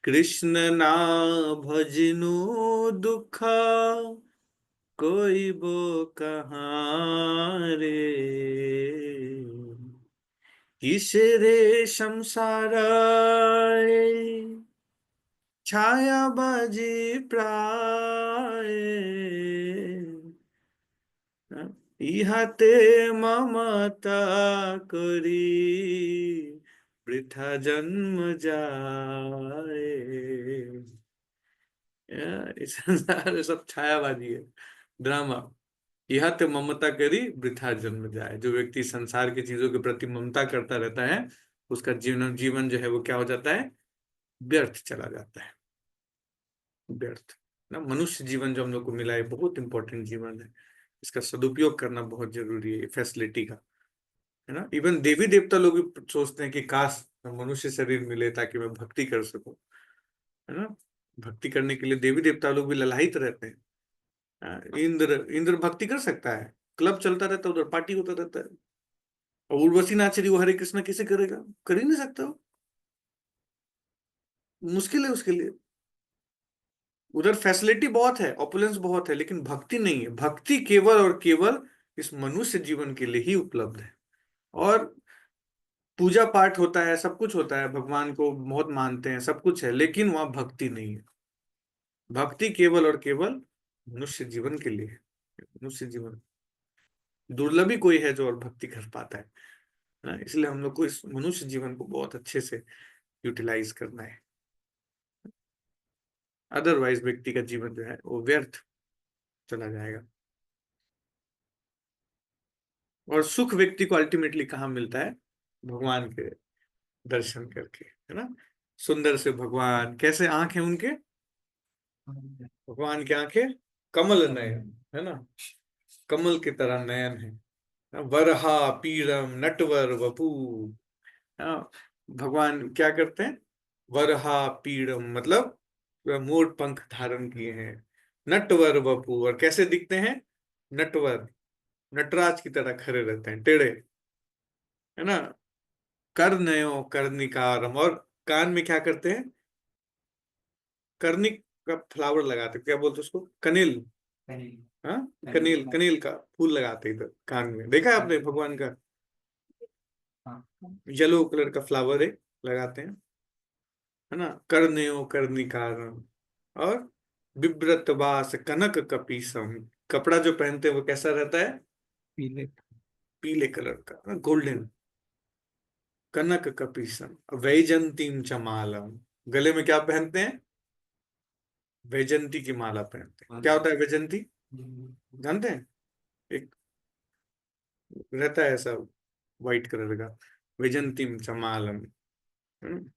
कृष्ण ना भजनु दुख कोई वो कहाँ रे। किस रे संसार छायाबाजी प्राय। इहाते ममता करी वृथा जन्म जाए। ये संसार में सब छायावादी है, ड्रामा। यह तो ममता करी वृथा जन्म जाए। जो व्यक्ति संसार की चीजों के प्रति ममता करता रहता है, उसका जीवन जीवन जो है वो क्या हो जाता है, व्यर्थ चला जाता है, व्यर्थ ना। मनुष्य जीवन जो हम लोग को मिला है बहुत इंपॉर्टेंट जीवन है, इसका सदुपयोग करना बहुत जरूरी है, फैसिलिटी का, है ना। इवन देवी देवता लोग भी सोचते हैं कि काश मनुष्य शरीर मिले ताकि मैं भक्ति कर सकूं, है ना। भक्ति करने के लिए देवी देवता लोग भी ललायित रहते हैं। इंद्र इंद्र भक्ति कर सकता है, क्लब चलता रहता है, उधर पार्टी होता रहता है। और उर्वशी नाच रही, वो हरे कृष्णा कैसे करेगा, कर ही नहीं सकता वो, मुश्किल है उसके लिए। उधर फैसिलिटी बहुत है, ऑपुलेंस बहुत है, लेकिन भक्ति नहीं है। भक्ति केवल और केवल इस मनुष्य जीवन के लिए ही उपलब्ध है। और पूजा पाठ होता है, सब कुछ होता है, भगवान को बहुत मानते हैं, सब कुछ है, लेकिन वहां भक्ति नहीं है। भक्ति केवल और केवल मनुष्य जीवन के लिए है। मनुष्य जीवन दुर्लभ ही कोई है जो और भक्ति कर पाता है ना। इसलिए हम लोग को इस मनुष्य जीवन को बहुत अच्छे से यूटिलाइज करना है, अदरवाइज व्यक्ति का जीवन जो है वो व्यर्थ चला जाएगा। और सुख व्यक्ति को अल्टीमेटली कहाँ मिलता है, भगवान के दर्शन करके, है ना। सुंदर से भगवान, कैसे आंख है उनके, भगवान की आंखें कमल नयन, है ना, कमल की तरह नयन है। वरहा पीरम नटवर वपू, हाँ, भगवान क्या करते हैं, वरहा पीड़म मतलब वह मोर पंख धारण किए हैं। नटवर वपू, और कैसे दिखते हैं, नटवर, नटराज की तरह खड़े रहते हैं, टेढ़े, है ना। कर्णयो कर्णिकारम, और कान में क्या करते हैं, कर्णिक का फ्लावर लगाते, क्या बोलते उसको, कनेल, हाँ, कनेल, कनेल का फूल लगाते इधर कान में, देखा है आपने भगवान का, येलो कलर का फ्लावर है, लगाते हैं, है ना। कर्णयो कर्णिकारम, और बिब्रत वास कनक कपीसम, कपड़ा जो पहनते हैं वो कैसा रहता है, पीले पीले कलर का, गोल्डन। कनक कपीसम वैजंतीम चमालम, गले में क्या पहनते हैं, वैजंती की माला पहनते हैं। क्या होता है वैजंती, जानते हैं, एक रहता है ऐसा व्हाइट कलर का, वैजंतीम चमालम। हम्म।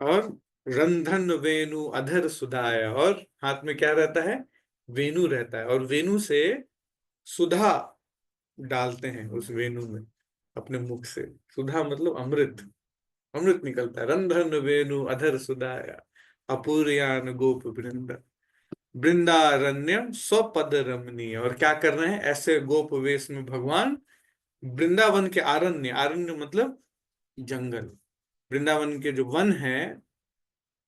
और रंधन वेणु अधर सुधाय, और हाथ में क्या रहता है, वेणु रहता है, और वेणु से सुधा डालते हैं उस वेणु में अपने मुख से। सुधा मतलब अमृत, अमृत निकलता है। रंधन वेणु अधर सुधाया अपूर्यान गोप वृंद, वृंदारण्यम स्वपद रमणीय, और क्या कर रहे हैं, ऐसे गोप वेश में भगवान वृंदावन के आरण्य, आरण्य मतलब जंगल, वृंदावन के जो वन है,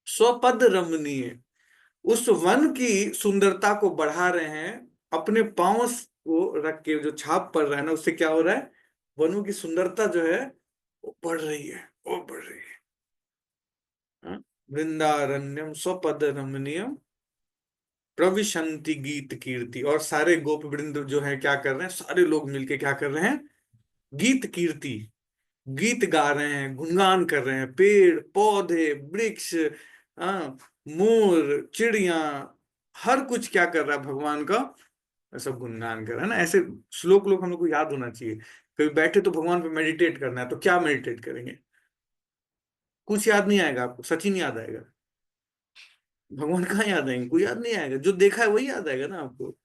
स्वपद रमणीय, उस वन की सुंदरता को बढ़ा रहे हैं। अपने पांव को रख के जो छाप पड़ रहा है ना, उससे क्या हो रहा है, वनों की सुंदरता जो है वो बढ़ रही है, वो बढ़ रही है। हाँ? वृंदारण्यम स्वपद रमणीयम प्रविशंति गीत कीर्ति, और सारे गोप वृंद जो है क्या कर रहे हैं, सारे लोग मिलके क्या कर रहे हैं, गीत कीर्ति, गीत गा रहे हैं, गुणगान कर रहे हैं। पेड़ पौधे वृक्ष, हाँ, मोर चिड़िया, हर कुछ क्या कर रहा है, भगवान का सब गुणगान कर रहा है ना। ऐसे श्लोक लोग हम लोग को याद होना चाहिए। कभी बैठे तो भगवान पे मेडिटेट करना है, तो क्या मेडिटेट करेंगे, कुछ याद नहीं आएगा आपको, सच ही नहीं याद आएगा। भगवान कहाँ याद आएंगे, कोई याद नहीं आएगा, जो देखा है वही याद आएगा ना आपको।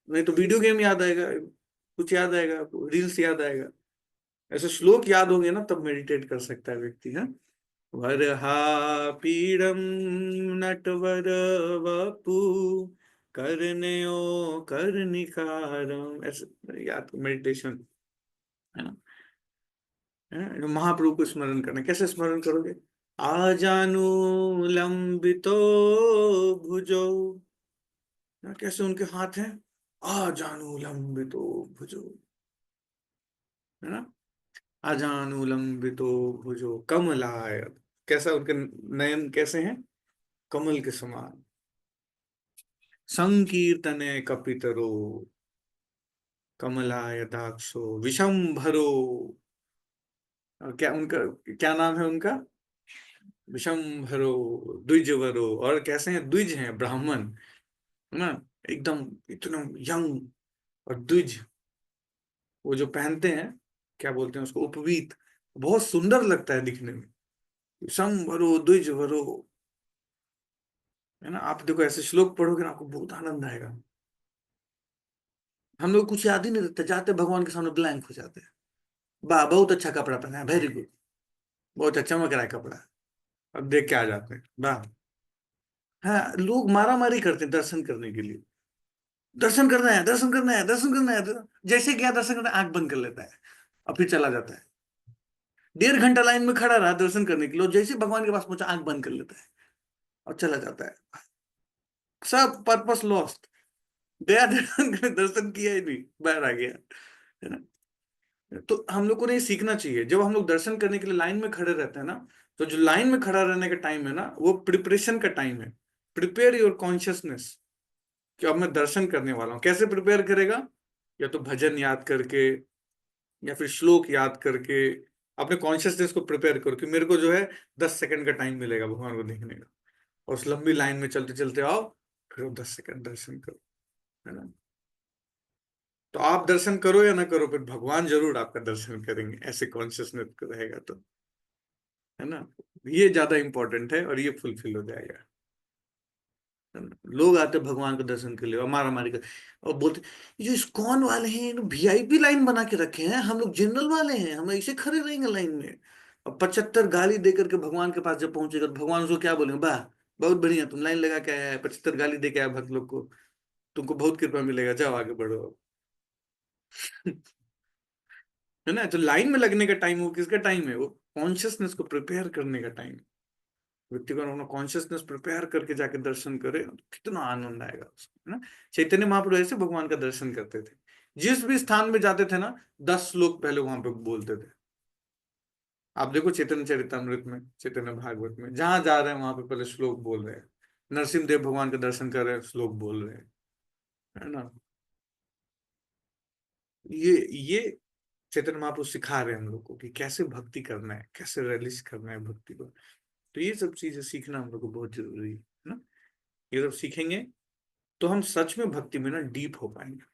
नहीं तो वीडियो गेम याद आएगा, कुछ याद आएगा आपको, रील्स याद आएगा। ऐसे श्लोक याद होंगे ना, तब मेडिटेट कर सकता है व्यक्ति। है वरहा पीड़म नटवर वपु करण्यो कर्णिकारम, ऐसे याद, मेडिटेशन, है ना। महाप्रभु को स्मरण करना, कैसे स्मरण करोगे, आजानु लंबितो भुजो, कैसे उनके हाथ हैं, आजानु लंबितो भुजो, है ना। आजानु लंबितो भुजो कमलाय, कैसा उनके नयन कैसे हैं, कमल के समान। संकीर्तने कपितरो कमलाय दाक्षो विशंभरो, क्या उनका क्या नाम है उनका, विशंभरो द्विजवरो, और कैसे हैं? द्विज हैं, ब्राह्मण है ना, एकदम इतना यंग। और द्विज वो जो पहनते हैं, क्या बोलते हैं उसको, उपवीत, बहुत सुंदर लगता है दिखने में। विशंभरो द्विजवरो, है ना। आप देखो ऐसे श्लोक पढ़ोगे ना, आपको बहुत आनंद आएगा। हम लोग कुछ याद ही नहीं रहता, जाते भगवान के सामने ब्लैंक हो जाते हैं। वाह बहुत अच्छा कपड़ा पहना है, वेरी गुड, बहुत अच्छा चमक रहा है कपड़ा, अब देख के आ जाते हैं, वाह। हाँ, लोग मारा मारी करते हैं दर्शन करने के लिए। दर्शन करना है, दर्शन करना है, दर्शन करना है, जैसे क्या दर्शन करना है, आंख बंद कर लेता है और फिर चला जाता है। 1.5 घंटा लाइन में खड़ा रहा दर्शन करने के लिए, और जैसे भगवान के पास पहुंचा आंख बंद कर लेता है और चला जाता है। सब पर्पस लॉस्ट, गया दर्शन करने, दर्शन किया ही नहीं, बाहर आ गया, है ना। तो हम लोग को नहीं सीखना चाहिए, जब हम लोग दर्शन करने के लिए लाइन में खड़े रहते हैं ना, तो जो लाइन में खड़ा रहने का टाइम है ना, वो प्रिपरेशन का टाइम है। प्रिपेयर योर कॉन्शियसनेस कि अब मैं दर्शन करने वाला हूं। कैसे प्रिपेयर करेगा? या तो भजन याद करके, या फिर श्लोक याद करके अपने कॉन्शियसनेस को प्रिपेयर करो कि मेरे को जो है 10 सेकंड का टाइम मिलेगा भगवान को देखने का, और उस लंबी लाइन में चलते चलते आओ, फिर 10 सेकंड दर्शन करो, है ना। तो आप दर्शन करो या ना करो, फिर भगवान जरूर आपका दर्शन करेंगे, ऐसे कॉन्शियसनेस रहेगा तो, है ना। ये ज्यादा इंपॉर्टेंट है और ये फुलफिल हो जाएगा, है ना? लोग आते हैं भगवान के दर्शन के लिए और मारा मारी कर, और बोलते ये जो इस्कॉन वाले हैं, वीआईपी लाइन बना के रखे हैं, हम लोग जनरल वाले हैं, हम ऐसे खड़े रहेंगे लाइन में। और 75 गाली दे करके भगवान के पास जब पहुंचेगा, तो भगवान उसको क्या बोलेंगे? वाह बहुत बढ़िया, तुम लाइन लगा के आया है, 75 गाली दे के आया भक्त लोग को, तुमको बहुत कृपा मिलेगा, जाओ आगे बढ़ो। है ना। तो लाइन में लगने का टाइम वो किसका टाइम है? वो कॉन्शियसनेस को प्रिपेयर करने का टाइम। व्यक्ति को अपना कॉन्शियसनेस प्रिपेयर करके जाके दर्शन करे, तो कितना आनंद आएगा उसको, है ना। चैतन्य महाप्रभु ऐसे भगवान का दर्शन करते थे, जिस भी स्थान में जाते थे ना, 10 श्लोक पहले वहां पे बोलते थे। आप देखो चैतन्य चरितमृत में, चैतन्य भागवत में, जहां जा रहे हैं वहां पे पहले श्लोक बोल रहे हैं। नरसिंह देव भगवान के दर्शन कर रहे हैं, श्लोक बोल रहे हैं, है ना। ये चैतन्य महाप्रभु सिखा रहे हैं हम लोग को कि कैसे भक्ति करना है, कैसे रिलीज करना है भक्ति को। तो ये सब चीजें सीखना हम लोग को बहुत जरूरी है ना। ये सब सीखेंगे तो हम सच में भक्ति में ना डीप हो पाएंगे।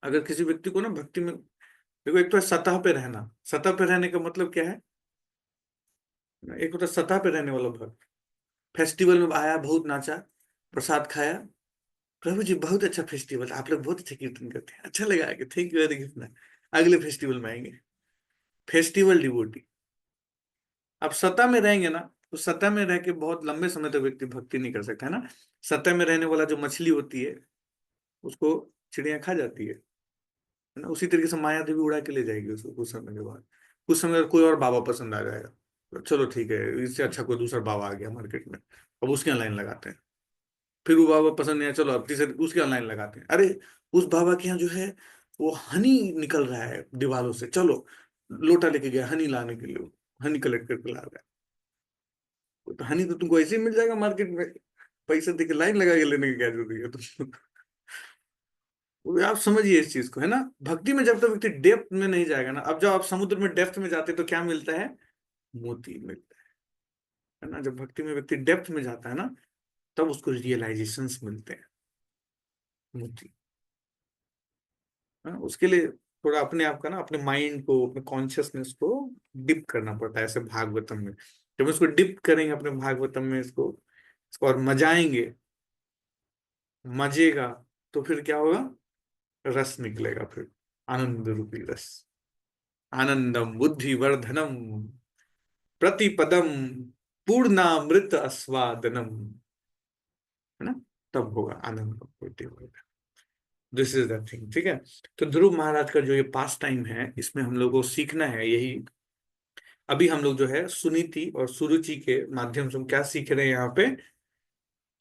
अगर किसी व्यक्ति को ना भक्ति में, देखो एक तो है सतह पे रहना। सतह पे रहने का मतलब क्या है? एक होता है सतह पे रहने वाला भक्त, फेस्टिवल में आया, बहुत नाचा, प्रसाद खाया, प्रभु जी बहुत अच्छा फेस्टिवल, आप लोग बहुत अच्छा कीर्तन करते हैं, अच्छा लगा कि थैंक यू वेरी मच, अगले फेस्टिवल में आएंगे। Festival devotee. अब सतह में रहेंगे ना, तो सतह में रह के बहुत लंबे समय तक व्यक्ति भक्ति नहीं कर सकता, है ना। सतह में रहने वाला जो मछली होती है, उसको चिड़िया खा जाती है ना। उसी तरीके से माया देवी उड़ा के ले जाएगी उसको कुछ समय के बाद। कुछ समय बाद कोई और बाबा पसंद आ जाएगा, तो चलो ठीक है, इससे अच्छा कोई दूसरा बाबा आ गया मार्केट में, अब उसके यहाँ लाइन लगाते हैं। फिर वो बाबा पसंद नहीं आया, चलो अब तीसरे उसके यहाँ लाइन लगाते हैं। अरे उस बाबा के यहाँ जो है वो हनी निकल रहा है दीवारों से, चलो लोटा लेके गया हनी लाने के लिए, हनी कलेक्ट करके ला रहा है। तो हनी तो तुमको ऐसे ही मिल जाएगा मार्केट में, पैसे देके लाइन लगा के लेने की क्या जरूरी है तुम। वो आप समझिए इस चीज को, है ना। भक्ति में जब तक व्यक्ति डेप्थ में नहीं जाएगा ना, अब जब आप समुद्र में डेप्थ में जाते हैं तो क्या मिलता है? मोती मिलता है ना। जब भक्ति में व्यक्ति डेप्थ में जाता है ना, तब उसको रियलाइजेशंस मिलते हैं, मोती। हाँ, उसके लिए थोड़ा अपने आप का ना, अपने माइंड को, अपने कॉन्शियसनेस को डिप करना पड़ता है, ऐसे भागवतम में। जब इसको डिप करेंगे अपने भागवतम में, इसको और मजाएंगे, मजेगा, तो फिर क्या होगा? रस निकलेगा, फिर आनंद रूपी रस। आनंदम बुद्धिवर्धनम प्रतिपदम पूर्णामृत आस्वादनम, है ना। तब होगा आनंद। दिस इज द थिंग, ठीक है। तो ध्रुव महाराज का जो ये पास टाइम है, इसमें हम लोग को सीखना है यही। अभी हम लोग जो है सुनीति और सुरुचि के माध्यम से हम क्या सीख रहे हैं यहाँ पे,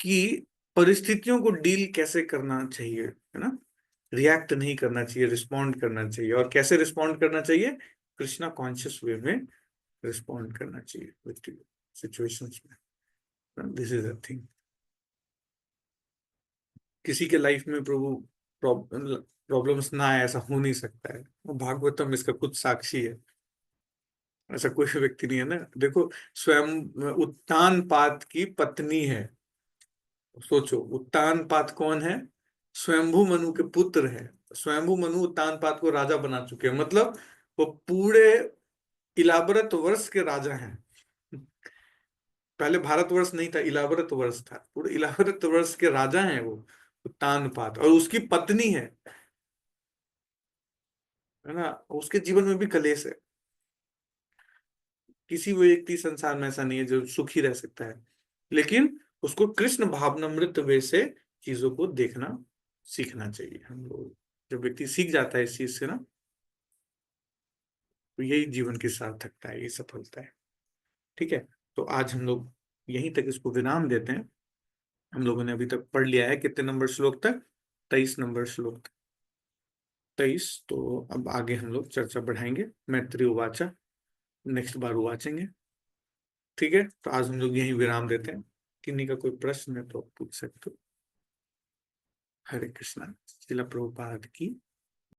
कि परिस्थितियों को डील कैसे करना चाहिए, है ना। रिएक्ट नहीं करना चाहिए, रिस्पॉन्ड करना चाहिए। और कैसे रिस्पॉन्ड करना चाहिए? कृष्णा कॉन्शियस वे में रिस्पॉन्ड करना चाहिए सिचुएशंस में। This is a thing. किसी के लाइफ में प्रभु प्रॉब्लम्स ना आए, ऐसा हो नहीं सकता है। भागवतम इसका कुछ साक्षी है ऐसा कोई व्यक्ति नहीं है ना। देखो, स्वयं उत्तानपाद की पत्नी है। सोचो, उत्तानपाद कौन है? स्वयंभू मनु के पुत्र है। स्वयंभू मनु उत्तानपाद को राजा बना चुके हैं, मतलब वो पूरे इलाबरत वर्ष के राजा हैं। पहले भारतवर्ष नहीं था, इलाबरत वर्ष था। पूरे इलाबरत वर्ष के राजा हैं वो उत्तानपाद, और उसकी पत्नी है ना। उसके जीवन में भी कलेश है। किसी व्यक्ति संसार में ऐसा नहीं है जो सुखी रह सकता है, लेकिन उसको कृष्ण भावनामृत वे से चीजों को देखना सीखना चाहिए। हम लोग, जब व्यक्ति सीख जाता है इस चीज से ना, तो यही जीवन की सार्थकता है, ये सफलता है। ठीक है, तो आज हम लोग यहीं तक इसको विराम देते हैं। हम लोगों ने अभी तक पढ़ लिया है कितने नंबर श्लोक तक? 23 नंबर श्लोक तक। 23। तो अब आगे हम लोग चर्चा बढ़ाएंगे। मैत्री उवाचा, नेक्स्ट बार उवाचेंगे। ठीक है, तो आज हम लोग यहीं विराम देते हैं। किन्हीं का कोई प्रश्न है तो पूछ सकते हो। हरे कृष्णा। श्रील प्रभुपाद की